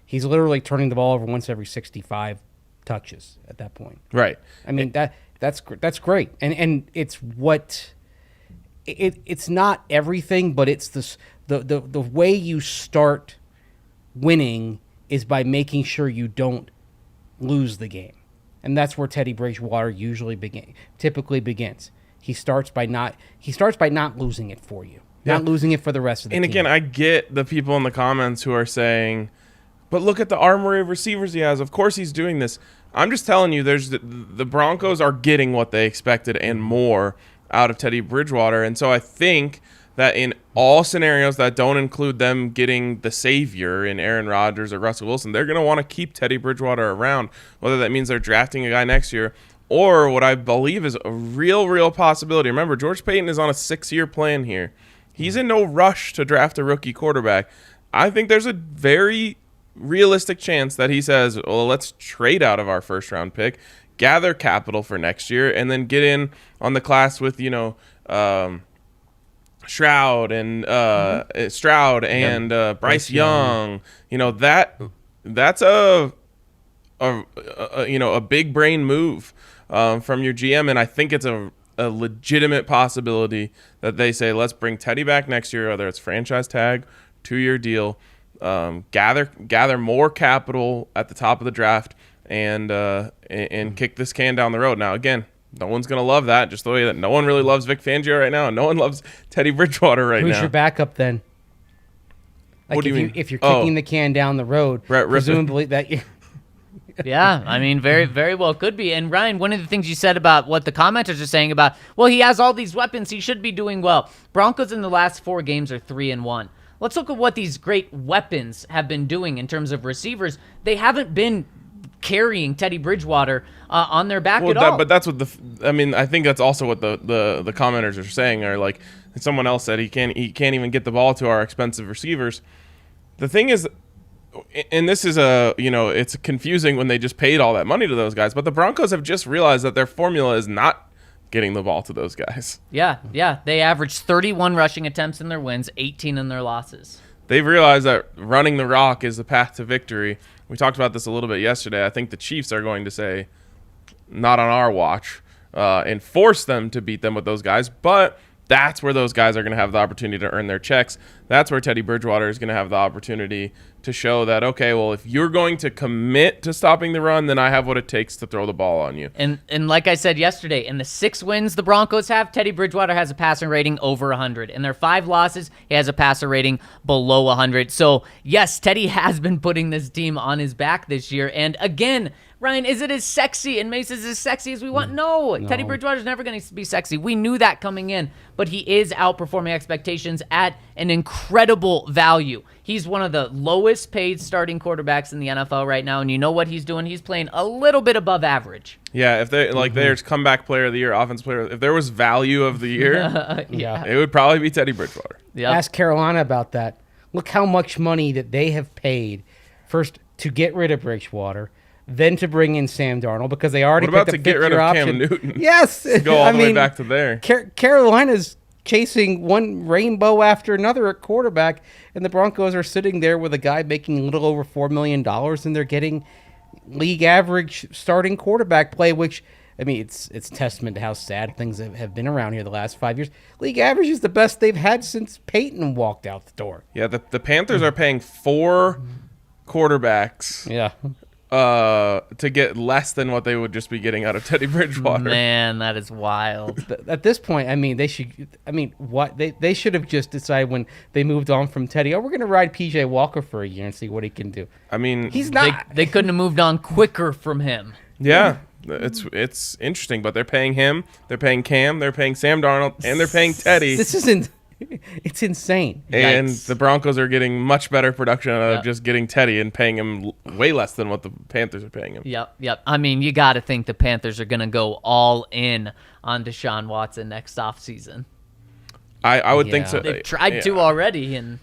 He's literally turning the ball over once every 65 touches at that point. Right. I mean that's great, and it's what. It's not everything, but it's the way you start winning is by making sure you don't lose the game, and that's where Teddy Bridgewater typically begins. He starts by not losing it for you, not losing it for the rest of the team. And again, I get the people in the comments who are saying, "But look at the armory of receivers he has. Of course he's doing this." I'm just telling you, the Broncos are getting what they expected and more out of Teddy Bridgewater. And so I think that in all scenarios that don't include them getting the savior in Aaron Rodgers or Russell Wilson, they're going to want to keep Teddy Bridgewater around, whether that means they're drafting a guy next year or what I believe is a real possibility. Remember, George Patton is on a 6-year plan here. He's in no rush to draft a rookie quarterback. I think there's a very realistic chance that he says, well, let's trade out of our first-round pick, gather capital for next year, and then get in on the class with Stroud and Bryce Young. That's a big brain move from your GM, and I think it's a legitimate possibility that they say, let's bring Teddy back next year, whether it's franchise tag, 2-year deal, gather more capital at the top of the draft, and kick this can down the road. Now, again, no one's going to love that, just the way that no one really loves Vic Fangio right now, and no one loves Teddy Bridgewater right now. Who's your backup then? Like what do you mean? If you're kicking the can down the road, presumably that you... Yeah, I mean, very, very well could be. And Ryan, one of the things you said about what the commenters are saying about, well, he has all these weapons, he should be doing well. Broncos in the last 4 games are 3-1. Let's look at what these great weapons have been doing in terms of receivers. They haven't been carrying Teddy Bridgewater on their back at all. But that's what I think that's also what the commenters are saying. Or like someone else said, he can't even get the ball to our expensive receivers. The thing is, and this is it's confusing when they just paid all that money to those guys. But the Broncos have just realized that their formula is not getting the ball to those guys. Yeah. They averaged 31 rushing attempts in their wins, 18 in their losses. They've realized that running the rock is the path to victory. We talked about this a little bit yesterday. I think the Chiefs are going to say, not on our watch, and force them to beat them with those guys. But That's where those guys are going to have the opportunity to earn their checks. That's where Teddy Bridgewater is going to have the opportunity to show that, okay, well, if you're going to commit to stopping the run, then I have what it takes to throw the ball on you. And like I said yesterday, in the 6 wins the Broncos have, Teddy Bridgewater has a passer rating over 100. In their 5 losses, he has a passer rating below 100. So, yes, Teddy has been putting this team on his back this year. And again, Ryan, is it as sexy and Mason's as sexy as we want? No. Teddy Bridgewater's never going to be sexy. We knew that coming in, but he is outperforming expectations at an incredible value. He's one of the lowest paid starting quarterbacks in the NFL right now, and you know what he's doing? He's playing a little bit above average. Yeah, if they there's comeback player of the year, offensive player, if there was value of the year, Yeah. it would probably be Teddy Bridgewater. Yep. Ask Carolina about that. Look how much money that they have paid first to get rid of Bridgewater, then to bring in Sam Darnold because they already What about picked to a get rid fifth-year of Cam option. Newton? Yes, Go all the way back to there. Carolina's chasing one rainbow after another at quarterback, and the Broncos are sitting there with a guy making a little over $4 million, and they're getting league average starting quarterback play, which, I mean, it's testament to how sad things have been around here the last 5 years. League average is the best they've had since Patton walked out the door. Yeah, the Panthers are paying 4 quarterbacks Yeah. to get less than what they would just be getting out of Teddy Bridgewater. Man, that is wild. At this point, I mean, they should. I mean, what they should have just decided when they moved on from Teddy. Oh, we're going to ride PJ Walker for a year and see what he can do. I mean, He's not. They couldn't have moved on quicker from him. yeah, it's interesting, but they're paying him, they're paying Cam, they're paying Sam Darnold, and they're paying Teddy. This isn't. It's insane. And Yikes. the Broncos are getting much better production out of Yeah. just getting Teddy and paying him way less than what the Panthers are paying him. Yep. I mean, you got to think the Panthers are going to go all in on Deshaun Watson next offseason. I would think Yeah. so. They've tried Yeah. to already, and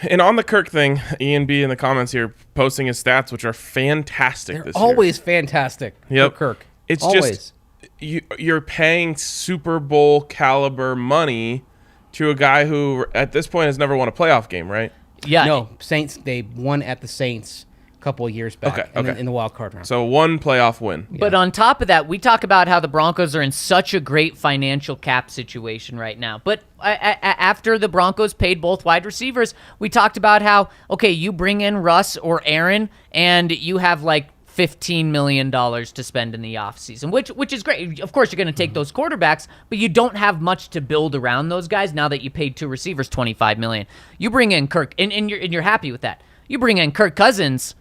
And on the Kirk thing, Ian B in the comments here posting his stats, which are fantastic They're this always fantastic. Yep. For Kirk. It's always. year. You're paying Super Bowl caliber money to a guy who, at this point, has never won a playoff game, right? yeah. No, Saints. They won at the Saints a couple of years back. Okay. In the wild card round. So one playoff win. But on top of that, we talk about how the Broncos are in such a great financial cap situation right now. But after the Broncos paid both wide receivers, we talked about how, okay, you bring in Russ or Aaron, and you have like $15 million to spend in the offseason, which is great. Of course, you're going to take those quarterbacks, but you don't have much to build around those guys now that you paid 2 receivers $25 million. You bring in Kirk, and you're happy with that. You bring in Kirk Cousins,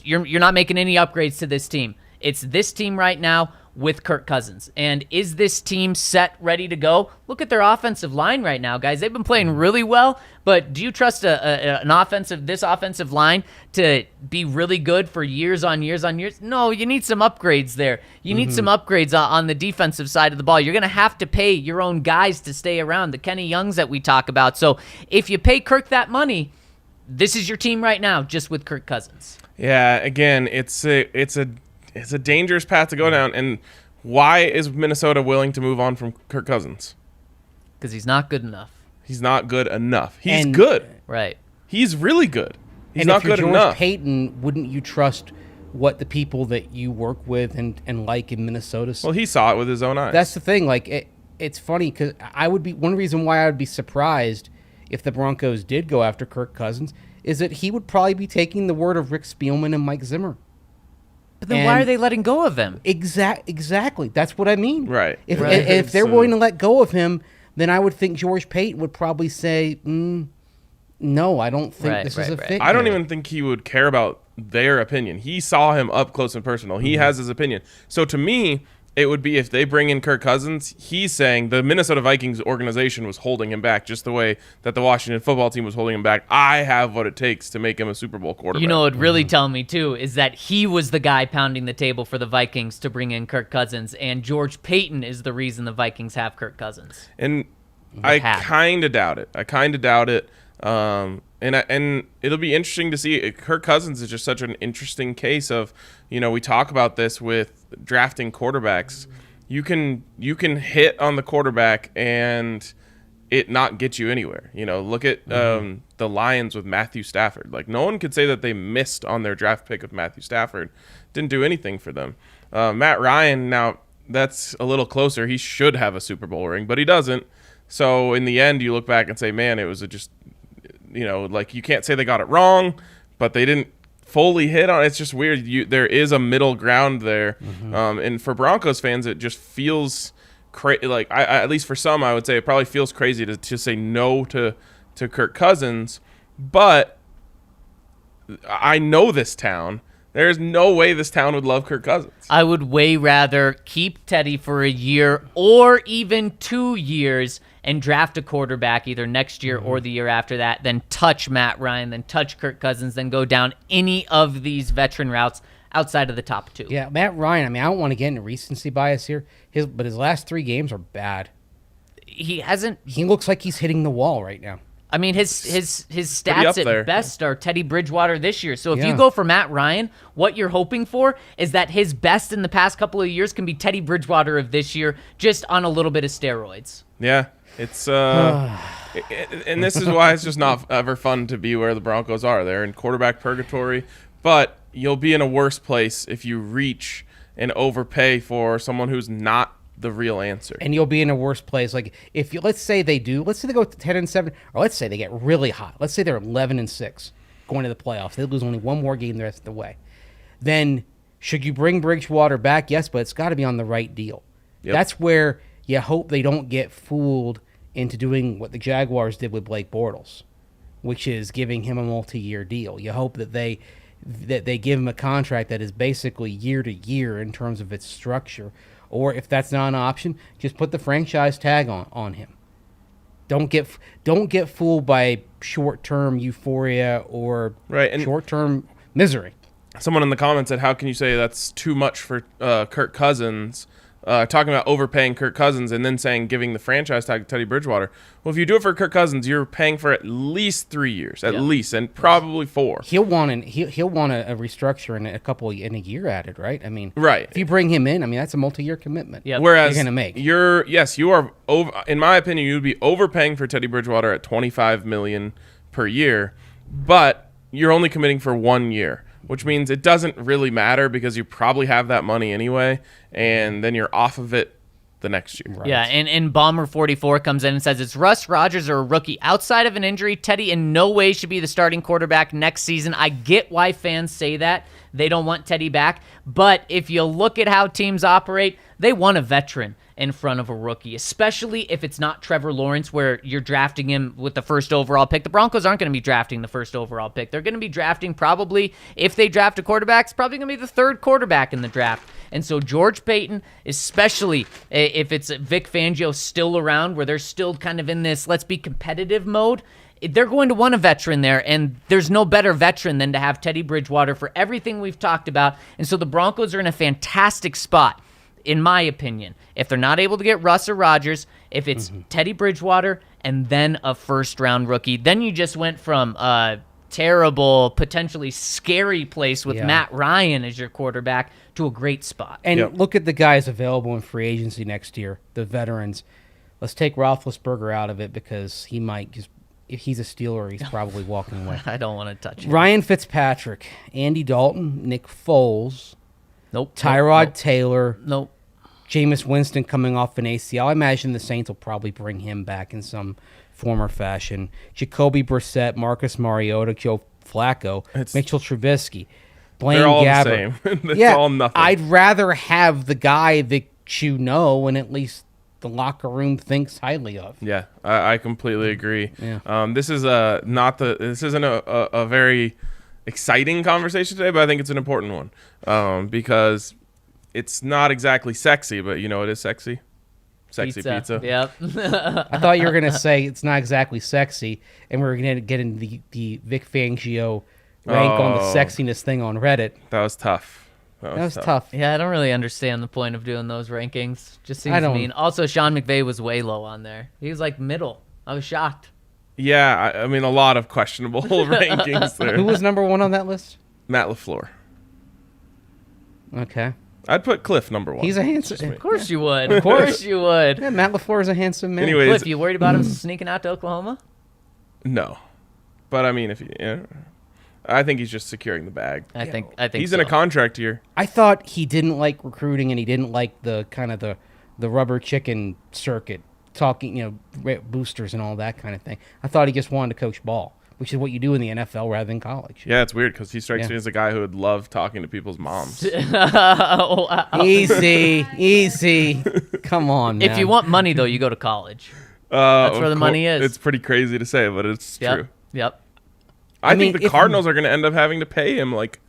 you're not making any upgrades to this team. It's this team right now with Kirk Cousins. And is this team set, ready to go? Look at their offensive line right now, guys. They've been playing really well, but do you trust this offensive line to be really good for years on years on years? No, you need some upgrades there. You need some upgrades on the defensive side of the ball. You're going to have to pay your own guys to stay around, the Kenny Youngs that we talk about. So if you pay Kirk that money, this is your team right now, just with Kirk Cousins. Yeah, again, it's a dangerous path to go down. And why is Minnesota willing to move on from Kirk Cousins? Because he's not good enough. He's not good enough. He's And- good. Right. He's really good. He's and not if you're good George enough. Payton, wouldn't you trust what the people that you work with and like in Minnesota say? Well, he saw it with his own eyes. That's the thing. Like, it's funny because one reason why I would be surprised if the Broncos did go after Kirk Cousins is that he would probably be taking the word of Rick Spielman and Mike Zimmer. But then why And- are they letting go of him? Exactly. That's what I mean. Right. If, Right. if they're So- willing to let go of him, then I would think George Payton would probably say, no, I don't think Right, this is right, a right. fit. I don't here." even think he would care about their opinion. He saw him up close and personal. He has his opinion. So to me, it would be if they bring in Kirk Cousins, he's saying the Minnesota Vikings organization was holding him back just the way that the Washington football team was holding him back. I have what it takes to make him a Super Bowl quarterback. You know what would really tell me, too, is that he was the guy pounding the table for the Vikings to bring in Kirk Cousins, and George Payton is the reason the Vikings have Kirk Cousins. And I have. kind of doubt it. And it'll be interesting to see. Kirk Cousins is just such an interesting case of, we talk about this with drafting quarterbacks. You can hit on the quarterback and it not get you anywhere. Look at the Lions with Matthew Stafford. Like, no one could say that they missed on their draft pick of Matthew Stafford. Didn't do anything for them. Matt Ryan, now that's a little closer. He should have a Super Bowl ring, but he doesn't. So in the end, you look back and say, man, it was just, like you can't say they got it wrong, but they didn't fully hit on it. It's just weird. There is a middle ground there. And for Broncos fans, it just feels crazy. Like, at least for some, I would say it probably feels crazy to say no to Kirk Cousins. But I know this town. There's no way this town would love Kirk Cousins. I would way rather keep Teddy for a year or even 2 years and draft a quarterback either next year or the year after that, then touch Matt Ryan, then touch Kirk Cousins, then go down any of these veteran routes outside of the top 2. Yeah, Matt Ryan, I mean, I don't want to get into recency bias here, but his last 3 games are bad. He looks like he's hitting the wall right now. I mean, his stats at best are Teddy Bridgewater this year. So if you go for Matt Ryan, what you're hoping for is that his best in the past couple of years can be Teddy Bridgewater of this year, just on a little bit of steroids. Yeah, it's and this is why it's just not ever fun to be where the Broncos are. They're in quarterback purgatory, but you'll be in a worse place if you reach and overpay for someone who's not the real answer. And you'll be in a worse place. Like, let's say they go 10-7, or let's say they get really hot. Let's say they're 11-6 going to the playoffs. They lose only one more game the rest of the way. Then should you bring Bridgewater back? Yes, but it's got to be on the right deal. Yep. That's where you hope they don't get fooled into doing what the Jaguars did with Blake Bortles, which is giving him a multi-year deal. You hope that they give him a contract that is basically year to year in terms of its structure. Or if that's not an option, just put the franchise tag on him. Don't get fooled by short-term euphoria or short-term misery. Someone in the comments said, how can you say that's too much for Kirk Cousins? Talking about overpaying Kirk Cousins and then saying giving the franchise tag to Teddy Bridgewater. Well, if you do it for Kirk Cousins, you're paying for at least 3 years, at least, and probably 4. He'll want a restructure in a year added, right? I mean, right. If you bring him in, I mean, that's a multi-year commitment. Yep. Whereas you're going to make. You are over. In my opinion, you'd be overpaying for Teddy Bridgewater at $25 million per year, but you're only committing for 1 year. Which means it doesn't really matter because you probably have that money anyway, and then you're off of it the next year. Right. Yeah, and Bomber44 comes in and says, it's Russ, Rodgers, or a rookie. Outside of an injury, Teddy in no way should be the starting quarterback next season. I get why fans say that. They don't want Teddy back. But if you look at how teams operate, they want a veteran in front of a rookie, especially if it's not Trevor Lawrence where you're drafting him with the first overall pick. The Broncos aren't going to be drafting the first overall pick. They're going to be drafting probably, if they draft a quarterback, it's probably going to be the 3rd quarterback in the draft. And so George Patton, especially if it's Vic Fangio still around where they're still kind of in this let's be competitive mode, they're going to want a veteran there, and there's no better veteran than to have Teddy Bridgewater for everything we've talked about. And so the Broncos are in a fantastic spot, in my opinion. If they're not able to get Russ or Rodgers, if it's Teddy Bridgewater and then a first-round rookie, then you just went from a terrible, potentially scary place with Matt Ryan as your quarterback to a great spot. And look at the guys available in free agency next year, the veterans. Let's take Roethlisberger out of it because he might just... If he's a Steeler, he's probably walking away. I don't want to touch him. Ryan Fitzpatrick, Andy Dalton, Nick Foles, Nope. Tyrod Taylor, Nope. Jameis Winston coming off an ACL. I imagine the Saints will probably bring him back in some form or fashion. Jacoby Brissett, Marcus Mariota, Joe Flacco, Mitchell Trubisky, Blaine they're all Gabbert. The same. It's all nothing. I'd rather have the guy that you know and at least the locker room thinks highly of. Yeah, I completely agree. Yeah. This is this isn't a very exciting conversation today, but I think it's an important one because it's not exactly sexy, but you know it is sexy. Sexy pizza. Yep. I thought you were going to say it's not exactly sexy, and we were going to get into the Vic Fangio rank on the sexiness thing on Reddit. That was tough. That was tough. Yeah, I don't really understand the point of doing those rankings. Just seems mean. Also, Sean McVay was way low on there. He was like middle. I was shocked. Yeah, I mean, a lot of questionable rankings there. Who was number 1 on that list? Matt LaFleur. Okay. I'd put Cliff number 1. He's a handsome... Of course you would. Of course you would. Yeah, Matt LaFleur is a handsome man. Anyways, Cliff, you worried about him sneaking out to Oklahoma? No. But, I mean, I think he's just securing the bag. I think he's so. in a contract year. I thought he didn't like recruiting and he didn't like the kind of the rubber chicken circuit talking, boosters and all that kind of thing. I thought he just wanted to coach ball, which is what you do in the NFL rather than college. Yeah, it's weird because he strikes me as a guy who would love talking to people's moms. Easy. Come on, man. If you want money, though, you go to college. That's where the money is. It's pretty crazy to say, but it's true. Yep. I think the Cardinals are going to end up having to pay him like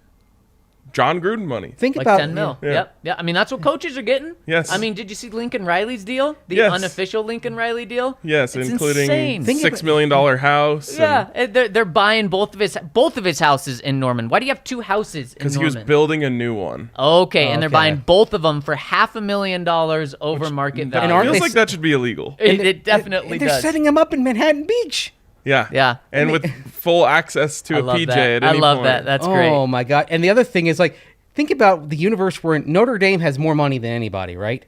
John Gruden money. Think like about 10 mil. Yeah. I mean, that's what coaches are getting. Yes. I mean, did you see Lincoln Riley's deal? The unofficial Lincoln Riley deal? Yes, it's including insane. $6 million house. Yeah, they're buying both of his houses in Norman. Why do you have two houses in Norman? Because he was building a new one. Okay, and they're buying both of them for $500,000 over market value. It feels like that should be illegal. It definitely they're does. setting him up in Manhattan Beach. Yeah. And with full access to a PJ at any point. I love that. That's great. Oh, my God. And the other thing is, think about the universe where Notre Dame has more money than anybody, right?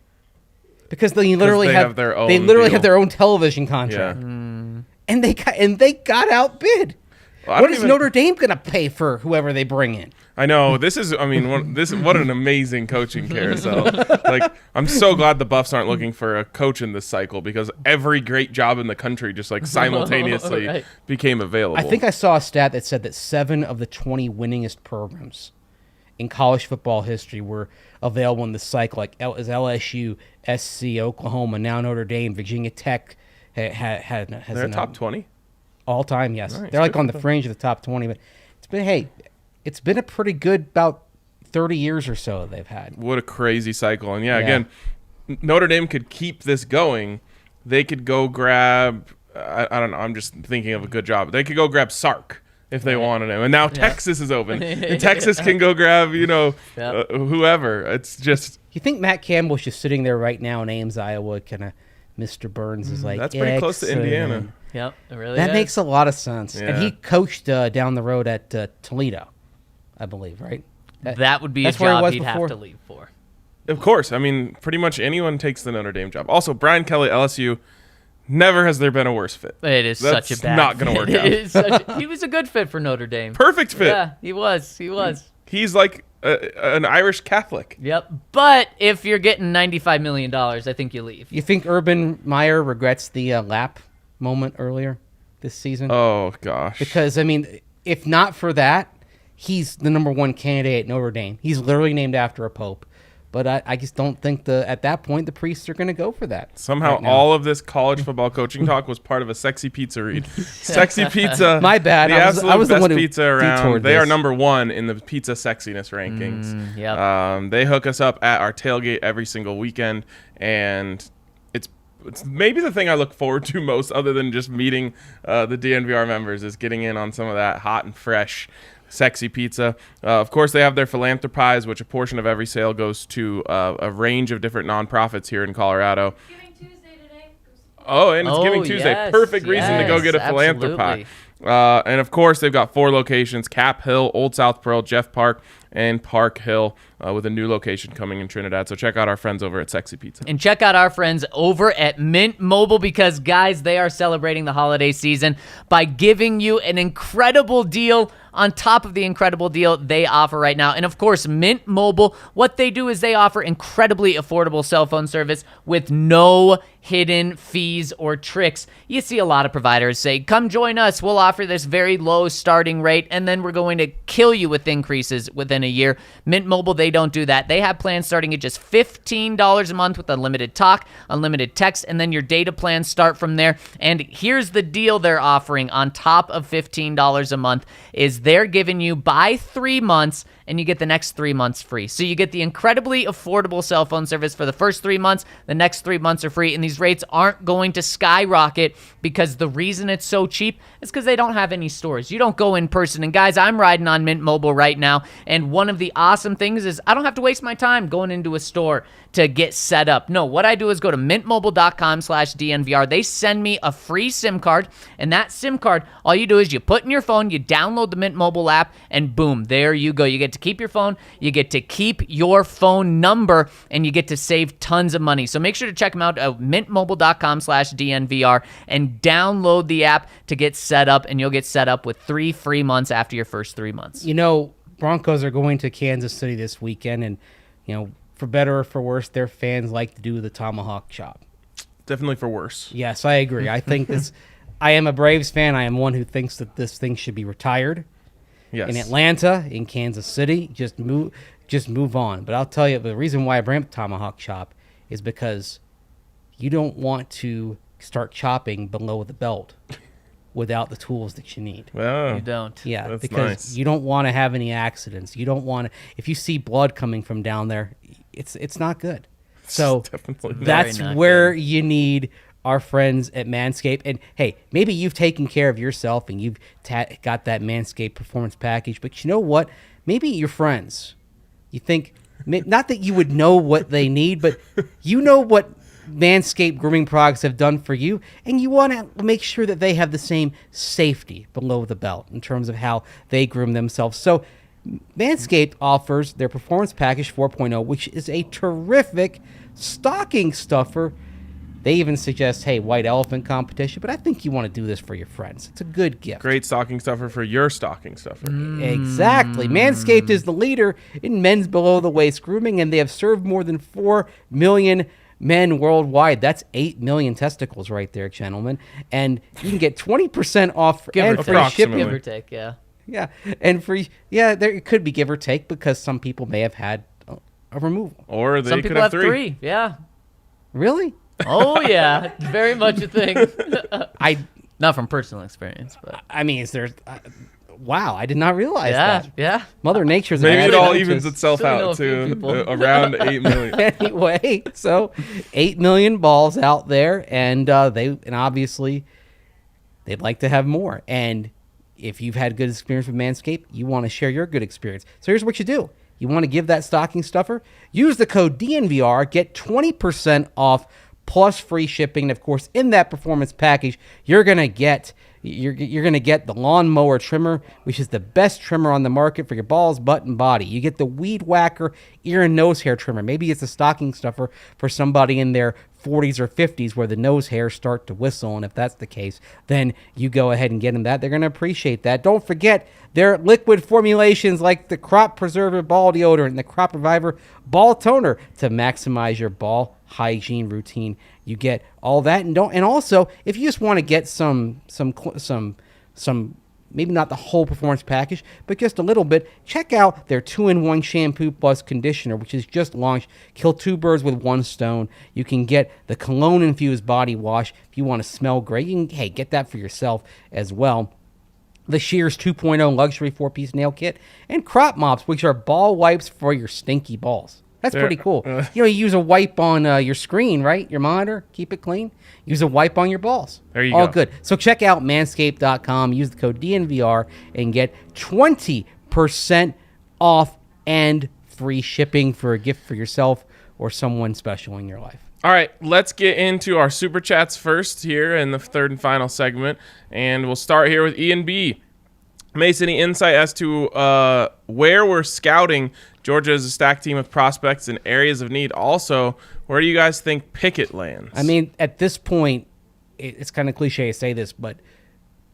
Because they literally have their own have their own television contract. Yeah. And they got outbid. What is Notre Dame going to pay for whoever they bring in? I know what an amazing coaching carousel. I'm so glad the Buffs aren't looking for a coach in this cycle because every great job in the country just simultaneously became available. I think I saw a stat that said that 7 of the 20 winningest programs in college football history were available in the cycle, like LSU, SC, Oklahoma, now Notre Dame, Virginia Tech has they're top 20 all time. Yes, nice. They're on the fringe of the top 20, but it's been a pretty good about 30 years or so they've had. What a crazy cycle. And again, Notre Dame could keep this going. They could go grab I don't know. I'm just thinking of a good job. They could go grab Sark if they wanted him. And now Texas is open. And Texas can go grab, whoever. It's just... You think Matt Campbell's just sitting there right now in Ames, Iowa, kind of Mr. Burns is like... That's pretty close to Indiana. Yep, it really That is. makes a lot of sense. Yeah. And he coached down the road at Toledo, I believe, right? That would be a That's where he job was he'd before? have to leave for. Of course. I mean, pretty much anyone takes the Notre Dame job. Also, Brian Kelly, LSU... Never has there been a worse fit. It is That's such a bad not going to work out. He was a good fit for Notre Dame. Perfect fit. Yeah, he was. He's like an Irish Catholic. Yep. But if you're getting $95 million, I think you leave. You think Urban Meyer regrets the lap moment earlier this season? Oh, gosh. Because, if not for that, he's the number one candidate at Notre Dame. He's literally named after a pope. But I just don't think at that point the priests are going to go for that. Somehow all of this college football coaching talk was part of a Sexy Pizza read. Sexy Pizza. My bad. The I was the best one who pizza around. detoured They are this. number 1 in the pizza sexiness rankings. Yep. They hook us up at our tailgate every single weekend, and it's maybe the thing I look forward to most, other than just meeting the DNVR members, is getting in on some of that hot and fresh sexy pizza. Of course, they have their philanthropies, which a portion of every sale goes to a range of different nonprofits here in Colorado. Giving Tuesday today. Oh, and it's Giving Tuesday. Yes, Perfect reason to go get a absolutely. philanthropy. And of course, they've got 4 locations: Cap Hill, Old South Pearl, Jeff Park, and Park Hill, with a new location coming in Trinidad. So check out our friends over at Sexy Pizza. And check out our friends over at Mint Mobile because, guys, they are celebrating the holiday season by giving you an incredible deal on top of the incredible deal they offer right now. And, of course, Mint Mobile, what they do is they offer incredibly affordable cell phone service with no hidden fees or tricks. You see a lot of providers say, come join us. We'll offer this very low starting rate, and then we're going to kill you with increases within a year. Mint Mobile, they don't do that. They have plans starting at just $15 a month with unlimited talk, unlimited text, and then your data plans start from there. And here's the deal they're offering on top of $15 a month is they're giving you buy 3 months and you get the next 3 months free. So you get the incredibly affordable cell phone service for the first 3 months. The next 3 months are free, and these rates aren't going to skyrocket because the reason it's so cheap is because they don't have any stores. You don't go in person. And guys, I'm riding on Mint Mobile right now, and one of the awesome things is I don't have to waste my time going into a store to get set up. No, what I do is go to mintmobile.com/DNVR. They send me a free SIM card, and that SIM card, all you do is you put in your phone, you download the Mint Mobile app, and boom, there you go. You get to keep your phone, you get to keep your phone number, and you get to save tons of money. So make sure to check them out at mintmobile.com/DNVR and download the app to get set up, and you'll get set up with 3 free months after your first 3 months. Broncos are going to Kansas City this weekend, and, for better or for worse, their fans like to do the tomahawk chop. Definitely for worse. Yes, I agree. I think this. I am a Braves fan. I am one who thinks that this thing should be retired. Yes. In Atlanta, in Kansas City, just move on. But I'll tell you, the reason why I bring up tomahawk chop is because you don't want to start chopping below the belt without the tools that you need. Well, You don't. Yeah, That's because nice. you don't want to have any accidents. You don't want to. If you see blood coming from down there, it's not good. So definitely not. that's Very not where you need our friends at Manscaped. And hey, maybe you've taken care of yourself and you've got that Manscaped performance package. But you know what? Maybe your friends. You think not that you would know what they need, but you know what Manscaped grooming products have done for you, and you want to make sure that they have the same safety below the belt in terms of how they groom themselves. So Manscaped offers their Performance Package 4.0, which is a terrific stocking stuffer. They even suggest, hey, white elephant competition, but I think you want to do this for your friends. It's a good gift. Great stocking stuffer for your stocking stuffer. Exactly. Manscaped is the leader in men's below-the-waist grooming, and they have served more than 4 million men worldwide. That's 8 million testicles right there, gentlemen. And you can get 20% off and free Approximately. shipping. Give or take, yeah. Yeah, and free. Yeah, there it could be give or take because some people may have had a removal. Or they Some could people have have 3. Yeah. Really? Oh, yeah. Very much a thing. I Not from personal experience, but mean, is there? Wow, I did not realize yeah, that. yeah. Mother Nature's Maybe it an all advantage. evens itself So we know out a few to people. around 8 million. Anyway, so 8 million balls out there, and obviously they'd like to have more. And if you've had good experience with Manscaped, you want to share your good experience. So here's what you do: you want to give that stocking stuffer, use the code DNVR, get 20% off plus free shipping. And of course, in that performance package, you're gonna get the lawnmower trimmer, which is the best trimmer on the market for your balls, butt, and body. You get the weed whacker ear and nose hair trimmer. Maybe it's a stocking stuffer for somebody in their 40s or 50s where the nose hairs start to whistle, and if that's the case, then you go ahead and get them that. They're going to appreciate that. Don't forget their liquid formulations like the Crop Preserver Ball Deodorant and the Crop Reviver Ball Toner to maximize your ball hygiene routine. You get all that, and also if you just want to get some maybe not the whole performance package, but just a little bit, check out their 2-in-1 shampoo plus conditioner, which is just launched. Kill 2 birds with 1 stone. You can get the cologne-infused body wash if you want to smell great. You can, get that for yourself as well. The Shears 2.0 luxury 4-piece nail kit, and crop mops, which are ball wipes for your stinky balls. That's pretty cool. You use a wipe on your screen, right? Your monitor, keep it clean. Use a wipe on your balls. There you All go. good. So check out manscaped.com. Use the code DNVR and get 20% off and free shipping for a gift for yourself or someone special in your life. All right, let's get into our Super Chats first here in the third and final segment. And we'll start here with Ian B. Mason, any insight as to where we're scouting Georgia as a stacked team of prospects in areas of need? Also, where do you guys think Pickett lands? I mean, at this point, it's kind of cliche to say this, but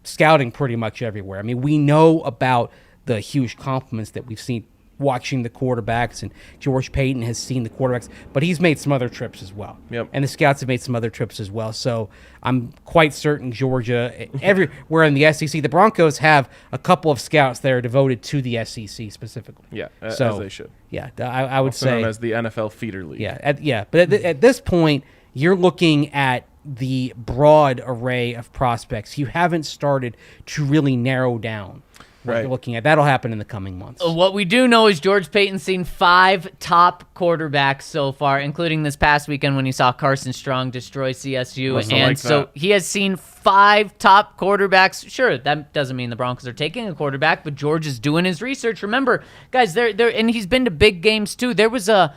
scouting pretty much everywhere. I mean, we know about the huge compliments that we've seen watching the quarterbacks, and George Patton has seen the quarterbacks, but he's made some other trips as well. Yep. And the scouts have made some other trips as well. So I'm quite certain Georgia, everywhere in the SEC, the Broncos have a couple of scouts that are devoted to the SEC specifically. Yeah, So, as they should. Yeah, I would Also say. known as the NFL feeder league. Yeah, but at this point, you're looking at the broad array of prospects. You haven't started to really narrow down what Right. you're looking at. That'll happen in the coming months. What we do know is George Patton's seen 5 top quarterbacks so far, including this past weekend when he saw Carson Strong destroy CSU. Must have And liked so that. he has seen 5 top quarterbacks. Sure, that doesn't mean the Broncos are taking a quarterback, but George is doing his research. Remember, guys, they're and he's been to big games too. There was a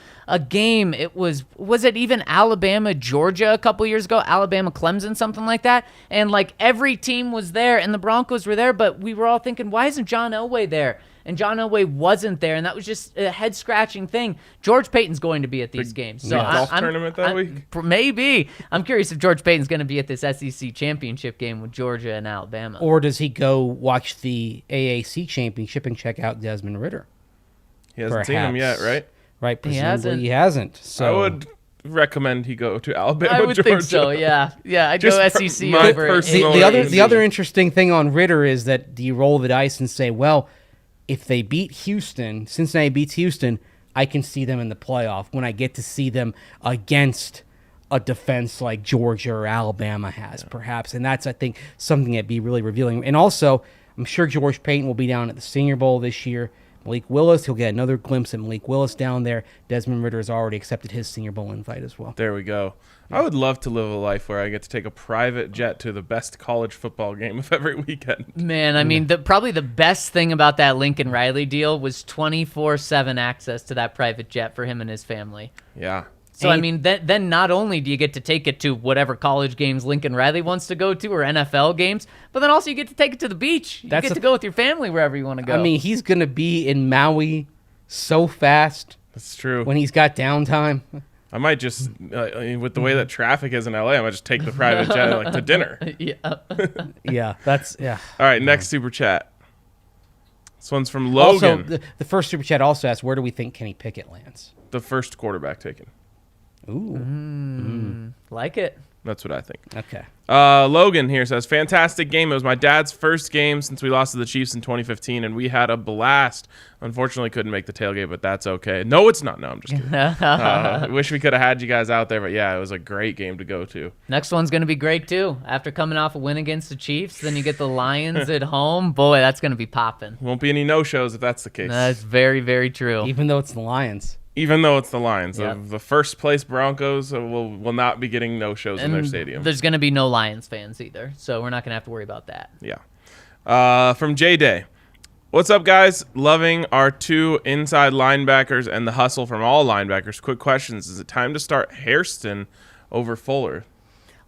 game, was it even Alabama, Georgia a couple years ago? Alabama, Clemson, something like that. And like every team was there and the Broncos were there, but we were all thinking, why isn't John Elway there? And John Elway wasn't there, and that was just a head-scratching thing. George Payton's going to be at these games. So golf tournament that week? Maybe. I'm curious if George Payton's going to be at this SEC championship game with Georgia and Alabama. Or does he go watch the AAC championship and check out Desmond Ritter? He hasn't seen him yet, Perhaps. right? Right, He hasn't. presumably he hasn't. So recommend he go to Alabama, I would Georgia. think so. Yeah. I'd Just go per- SEC my over. personal- The other interesting thing on Ritter is that do you roll the dice and say, well, if they beat Houston, Cincinnati beats Houston, I can see them in the playoff when I get to see them against a defense like Georgia or Alabama has, perhaps. And that's, I think, something that'd be really revealing. And also, I'm sure George Payton will be down at the Senior Bowl this year. Malik Willis, he'll get another glimpse at Malik Willis down there. Desmond Ritter has already accepted his Senior Bowl invite as well. There we go. I would love to live a life where I get to take a private jet to the best college football game of every weekend. Man, I mean, probably the best thing about that Lincoln Riley deal was 24/7 access to that private jet for him and his family. Yeah. So, I mean, then not only do you get to take it to whatever college games Lincoln Riley wants to go to or NFL games, but then also you get to take it to the beach. You get to go with your family wherever you want to go. I mean, he's going to be in Maui so fast That's true. when he's got downtime. I might just, with the way that traffic is in LA, I might just take the private jet to dinner. Yeah. Yeah. All right, next super chat. This one's from Logan. Also, the first Super Chat also asked, where do we think Kenny Pickett lands? The first quarterback taken. Ooh. Like it. That's what I think. Okay. Logan here says, fantastic game. It was my dad's first game since we lost to the Chiefs in 2015, and we had a blast. Unfortunately, couldn't make the tailgate, but that's okay. No, it's not. No, I'm just kidding. I wish we could have had you guys out there, but yeah, it was a great game to go to. Next one's going to be great, too. After coming off a win against the Chiefs, then you get the Lions at home. Boy, that's going to be popping. Won't be any no-shows if that's the case. That's very, very true. Even though it's the Lions. Even though it's the Lions. Yeah. The first place Broncos will not be getting no-shows in their stadium. There's going to be no Lions fans either, so we're not going to have to worry about that. Yeah. From J-Day. What's up, guys? Loving our two inside linebackers and the hustle from all linebackers. Quick questions. Is it time to start Hairston over Fuller?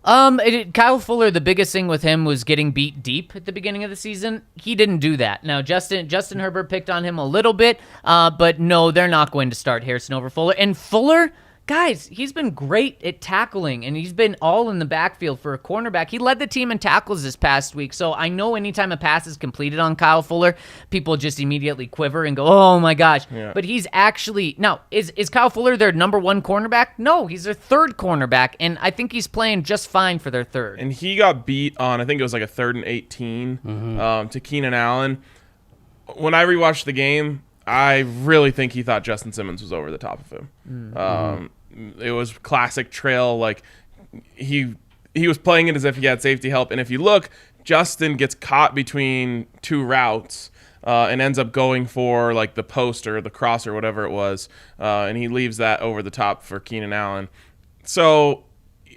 Kyle Fuller, the biggest thing with him was getting beat deep at the beginning of the season. He didn't do that. Now, Justin Herbert picked on him a little bit, but no, they're not going to start Hairston over Fuller. And Fuller, guys, he's been great at tackling, and he's been all in the backfield for a cornerback. He led the team in tackles this past week, so I know anytime a pass is completed on Kyle Fuller, people just immediately quiver and go, oh my gosh. Yeah. But he's actually, now, is Kyle Fuller their number one cornerback? No, he's their third cornerback, and I think he's playing just fine for their third. And he got beat on, I think it was like a 3rd and 18 to Keenan Allen. When I rewatched the game, I really think he thought Justin Simmons was over the top of him. It was classic trail. Like he was playing it as if he had safety help. And if you look, Justin gets caught between two routes and ends up going for like the post or the cross or whatever it was. And he leaves that over the top for Keenan Allen. So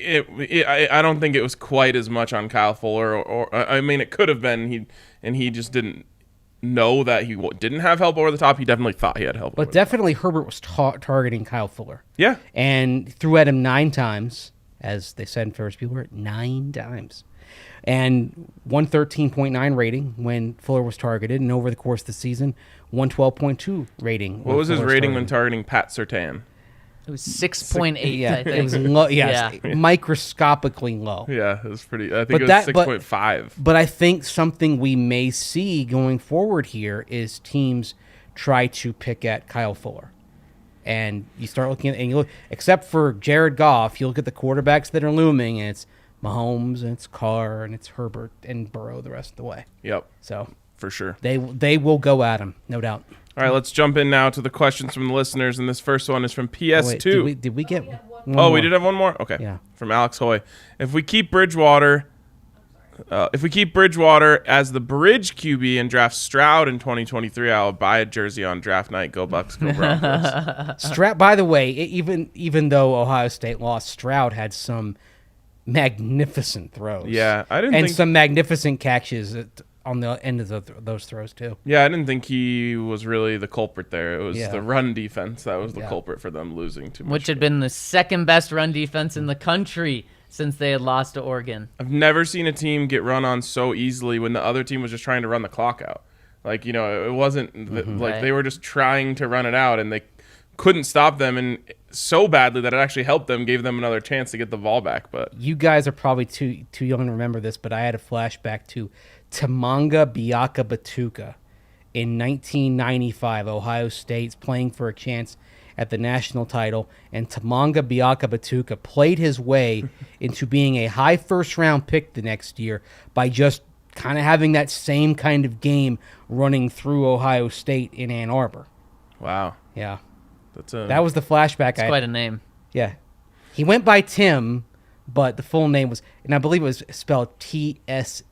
I don't think it was quite as much on Kyle Fuller. Or I mean, it could have been. He just didn't know that he didn't have help over the top. He definitely thought he had help. But definitely Herbert was targeting Kyle Fuller. Yeah. And threw at him 9 times, as they said in Ferris Bueller, 9 times. And 113.9 rating when Fuller was targeted. And over the course of the season, 112.2 rating. What was his rating when targeting Pat Surtain? It was 6.8, Yeah, I think. it was low. Yes, microscopically low. Yeah, it was pretty. I think it was 6.5. But I think something we may see going forward here is teams try to pick at Kyle Fuller. And you start looking at, and you look, except for Jared Goff, you look at the quarterbacks that are looming, and it's Mahomes, and it's Carr, and it's Herbert, and Burrow the rest of the way. Yep. So for sure. They will go at him, no doubt. All right, let's jump in now to the questions from the listeners, and this first one is from PS2. Wait, did we get one Oh, more? we did have one more? Okay. Yeah. From Alex Hoy. If we keep Bridgewater as the bridge QB and draft Stroud in 2023, I'll buy a jersey on draft night. Go Bucks, go Broncos. Stroud, by the way, even though Ohio State lost, Stroud had some magnificent throws. Yeah, I didn't and think some magnificent catches on the end of those throws too. Yeah, I didn't think he was really the culprit there. It was Yeah. the run defense that was the culprit for them losing to Michigan. Which had been the second best run defense in the country since they had lost to Oregon. I've never seen a team get run on so easily when the other team was just trying to run the clock out. Like, it wasn't Right. they were just trying to run it out, and they couldn't stop them, and so badly that it actually helped them, gave them another chance to get the ball back. But You guys are probably too young to remember this, but I had a flashback to Tamanga Biaka Batuka in 1995. Ohio State's playing for a chance at the national title, and Tamanga Biaka-Batuka played his way into being a high first-round pick the next year by just kind of having that same kind of game running through Ohio State in Ann Arbor. Wow. Yeah. That was the flashback. It's quite a name. Yeah. He went by Tim, but the full name was, and I believe it was spelled Tshimanga.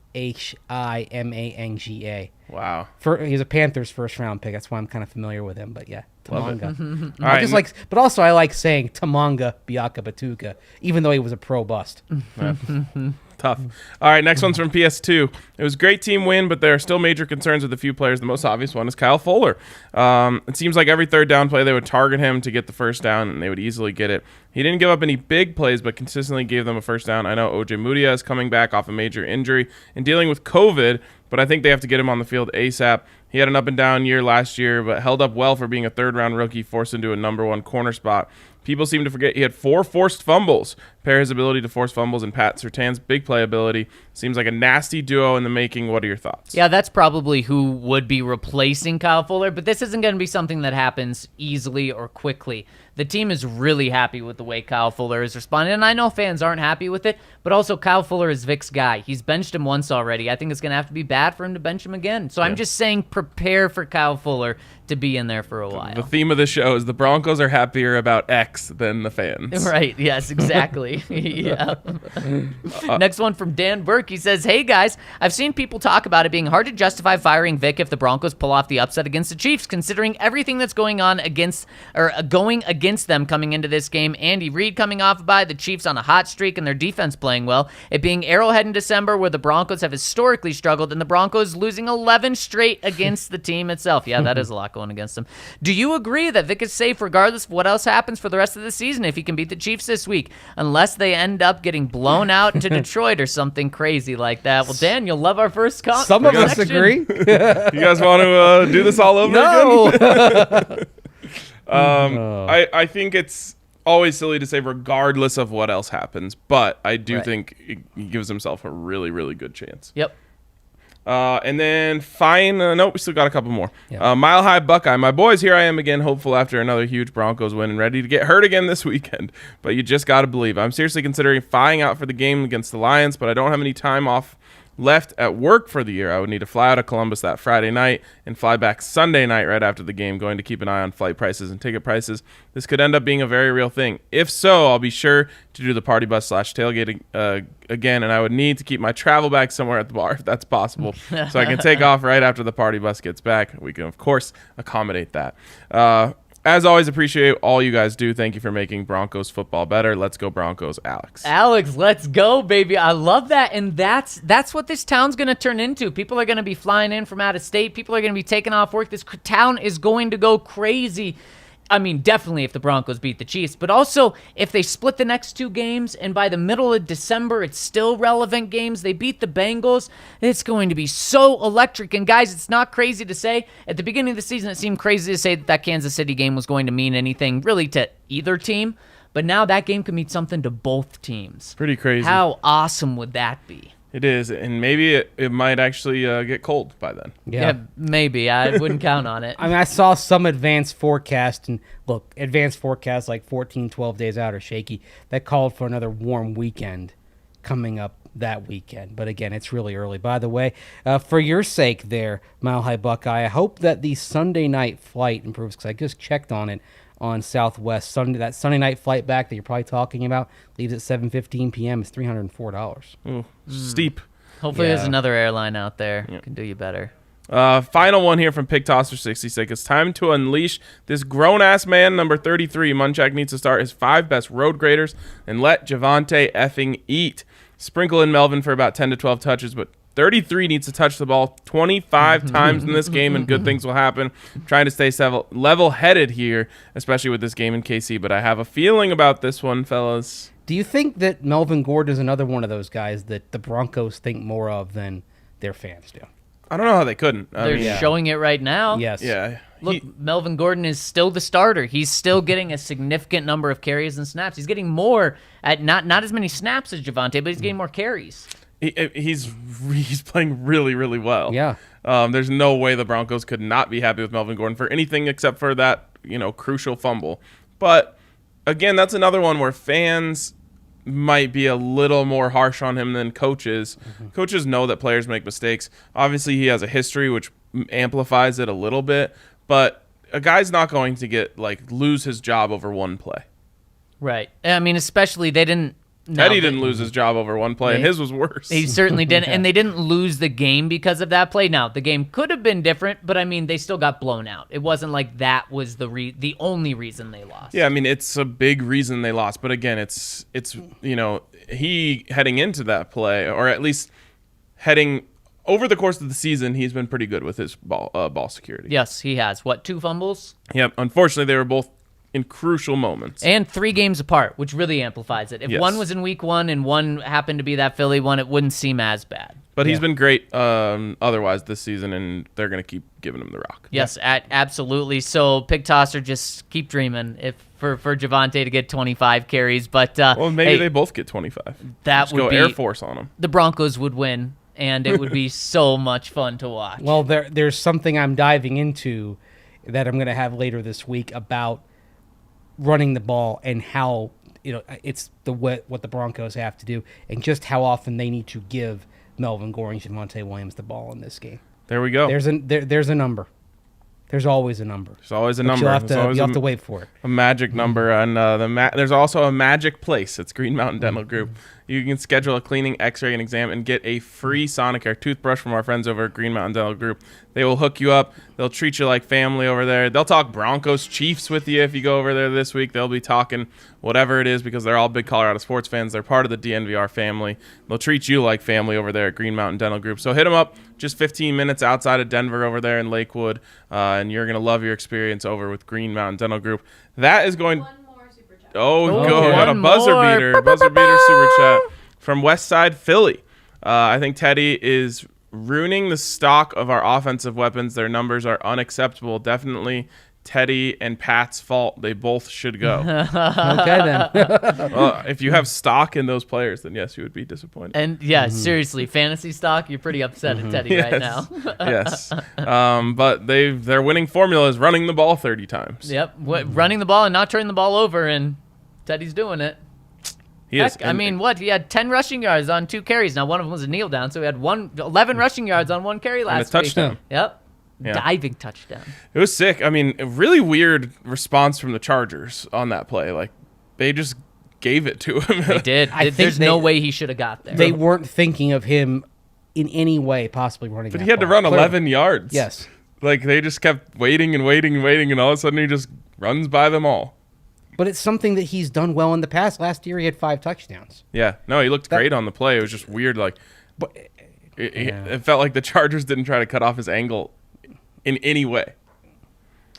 Wow. He's a Panthers first-round pick. That's why I'm kind of familiar with him. But yeah, Tamanga. All right. But also I like saying Tamanga Biaka-Batuka, even though he was a pro bust. Tough. All right, next one's from PS2. It was a great team win, but there are still major concerns with a few players. The most obvious one is Kyle Fuller. It seems like every third down play they would target him to get the first down, and they would easily get it. He didn't give up any big plays, but consistently gave them a first down. I know O.J. Mudia is coming back off a major injury and dealing with COVID, but I think they have to get him on the field ASAP. He had an up-and-down year last year, but held up well for being a third-round rookie forced into a number one corner spot. People seem to forget he had 4 forced fumbles. Pair his ability to force fumbles and Pat Surtain's big play ability. Seems like a nasty duo in the making. What are your thoughts? Yeah, that's probably who would be replacing Kyle Fuller, but this isn't going to be something that happens easily or quickly. The team is really happy with the way Kyle Fuller is responding, and I know fans aren't happy with it, but also Kyle Fuller is Vic's guy. He's benched him once already. I think it's going to have to be bad for him to bench him again. So I'm just saying prepare for Kyle Fuller to be in there for a while. The theme of the show is the Broncos are happier about X than the fans. Right, yes, exactly. Yeah. Next one from Dan Burke. He says, hey guys, I've seen people talk about it being hard to justify firing Vic if the Broncos pull off the upset against the Chiefs, considering everything that's going against them coming into this game. Andy Reid coming off a bye, the Chiefs on a hot streak, and their defense playing well. It being Arrowhead in December, where the Broncos have historically struggled, and the Broncos losing 11 straight against the team itself. Yeah, that is a lot going against them. Do you agree that Vic is safe regardless of what else happens for the rest of the season if he can beat the Chiefs this week, unless they end up getting blown out to Detroit or something crazy like that? Well, Dan, you'll love our first comment. Some of us agree. You guys want to do this all over again? I think it's always silly to say regardless of what else happens, but I do think he gives himself a really, really good chance. Yep. And then nope, we still got a couple more. Yeah. Mile High Buckeye. My boys, here I am again, hopeful after another huge Broncos win and ready to get hurt again this weekend. But you just got to believe. I'm seriously considering flying out for the game against the Lions, but I don't have any time off left at work for the year. I would need to fly out of Columbus that Friday night and fly back Sunday night right after the game, going to keep an eye on flight prices and ticket prices. This could end up being a very real thing. If so, I'll be sure to do the party bus / tailgating again, and I would need to keep my travel bag somewhere at the bar if that's possible, so I can take off right after the party bus gets back. We can, of course, accommodate that. As always, appreciate all you guys do. Thank you for making Broncos football better. Let's go Broncos, Alex. Alex, let's go, baby. I love that, and that's what this town's going to turn into. People are going to be flying in from out of state. People are going to be taking off work. This town is going to go crazy. I mean, definitely if the Broncos beat the Chiefs, but also if they split the next 2 games and by the middle of December it's still relevant games, they beat the Bengals, it's going to be so electric. And guys, it's not crazy to say. At the beginning of the season, it seemed crazy to say that Kansas City game was going to mean anything really to either team, but now that game could mean something to both teams. Pretty crazy. How awesome would that be? It is, and maybe it might actually get cold by then. Yeah, maybe. I wouldn't count on it. I mean, I saw some advanced forecast, and look, advanced forecasts like 14, 12 days out are shaky. That called for another warm weekend coming up that weekend. But again, it's really early. By the way, for your sake there, Mile High Buckeye, I hope that the Sunday night flight improves, because I just checked on it on Southwest. That Sunday night flight back that you're probably talking about leaves at 7:15 p.m. It's $304. Ooh, steep. Hopefully there's another airline out there who can do you better. Final one here from Pig Tosser 66. It's time to unleash this grown-ass man, number 33. Munchak needs to start his 5 best road graders and let Javonte effing eat. Sprinkle in Melvin for about 10 to 12 touches, but 33 needs to touch the ball 25 times in this game, and good things will happen. I'm trying to stay level-headed here, especially with this game in KC, but I have a feeling about this one, fellas. Do you think that Melvin Gordon is another one of those guys that the Broncos think more of than their fans do? I don't know how they couldn't. They're showing it right now. Yes. Yeah. Look, Melvin Gordon is still the starter. He's still getting a significant number of carries and snaps. He's getting more at not as many snaps as Javonte, but he's getting more carries. He's playing really, really well. Yeah. There's no way the Broncos could not be happy with Melvin Gordon for anything except for that crucial fumble. But again, that's another one where fans might be a little more harsh on him than coaches. Coaches know that players make mistakes. Obviously, he has a history which amplifies it a little bit, but a guy's not going to lose his job over one play. Right. I mean, especially Teddy didn't lose his job over one play, and his was worse. He certainly didn't, and they didn't lose the game because of that play. Now, the game could have been different, but I mean, they still got blown out. It wasn't like that was the only reason they lost. Yeah, I mean, it's a big reason they lost, but again, it's he heading into that play, or at least heading over the course of the season, he's been pretty good with his ball security. Yes, he has. 2 fumbles? Yep. Unfortunately, they were both in crucial moments. And 3 games apart, which really amplifies it. If one was in week 1 and one happened to be that Philly one, it wouldn't seem as bad. But he's been great otherwise this season, and they're going to keep giving him the rock. Yes, absolutely. So, Pig Tosser, just keep dreaming for Javonte to get 25 carries. But maybe they both get 25. That just would go be Air Force on them. The Broncos would win, and it would be so much fun to watch. Well, there's something I'm diving into that I'm going to have later this week about running the ball and how it's what the Broncos have to do, and just how often they need to give Melvin Gordon, Javonte Williams the ball in this game. There we go. There's a number. There's always a number. There's always a number. You'll have to wait for it. A magic number, and there's also a magic place. It's Green Mountain Dental Group. You can schedule a cleaning, X-ray, and exam, and get a free Sonicare toothbrush from our friends over at Green Mountain Dental Group. They will hook you up. They'll treat you like family over there. They'll talk Broncos, Chiefs with you if you go over there this week. They'll be talking whatever it is because they're all big Colorado sports fans. They're part of the DNVR family. They'll treat you like family over there at Green Mountain Dental Group. So hit them up. Just 15 minutes outside of Denver over there in Lakewood, and you're going to love your experience over with Green Mountain Dental Group. That is going... One more super chat. Go. What a buzzer beater. Buzzer beater super chat from Westside Philly. I think Teddy is ruining the stock of our offensive weapons. Their numbers are unacceptable. Definitely Teddy and Pat's fault. They both should go. Okay, then. Well, if you have stock in those players, then yes, you would be disappointed. And seriously, fantasy stock, you're pretty upset at Teddy right now. Yes. But their winning formula is running the ball 30 times. Yep. Running the ball and not turning the ball over, and Teddy's doing it. He is. I mean, he had 10 rushing yards on 2 carries. Now, one of them was a kneel down, so he had 11 rushing yards on 1 carry last and a touchdown. week. Yep. Yeah. Diving touchdown. It was sick. I mean, a really weird response from the Chargers on that play. Like, they just gave it to him. They did. There's no way he should have got there. They weren't thinking of him in any way possibly running But that he had to ball. run 11 yards. Yes. Like, they just kept waiting, and all of a sudden he just runs by them all. But it's something that he's done well in the past. Last year he had 5 touchdowns. Yeah. No, he looked great on the play. It was just weird. Like, it felt like the Chargers didn't try to cut off his angle in any way.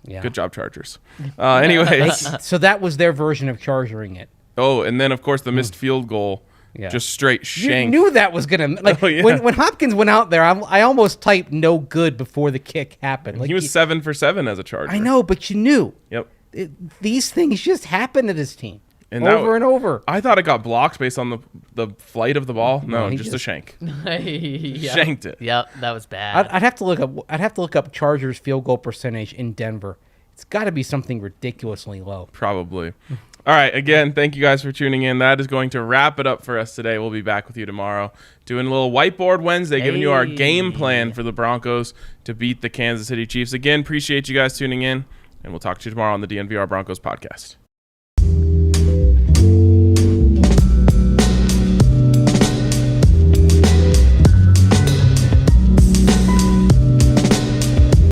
Yeah. Good job, Chargers. Anyways. So that was their version of charging it. Oh, and then, of course, the missed field goal. Yeah. Just straight shank. You knew that was going to... Oh, yeah. When Hopkins went out there, I almost typed no good before the kick happened. Like, he was 7 for 7 as a Charger. I know, but you knew. Yep. These things just happen to this team. And over and over. I thought it got blocked based on the flight of the ball. No, just a shank. Yeah. Shanked it. Yep, that was bad. I'd have to look up Chargers field goal percentage in Denver. It's got to be something ridiculously low. Probably. All right. Again, thank you guys for tuning in. That is going to wrap it up for us today. We'll be back with you tomorrow doing a little Whiteboard Wednesday, giving you our game plan for the Broncos to beat the Kansas City Chiefs. Again, appreciate you guys tuning in, and we'll talk to you tomorrow on the DNVR Broncos podcast.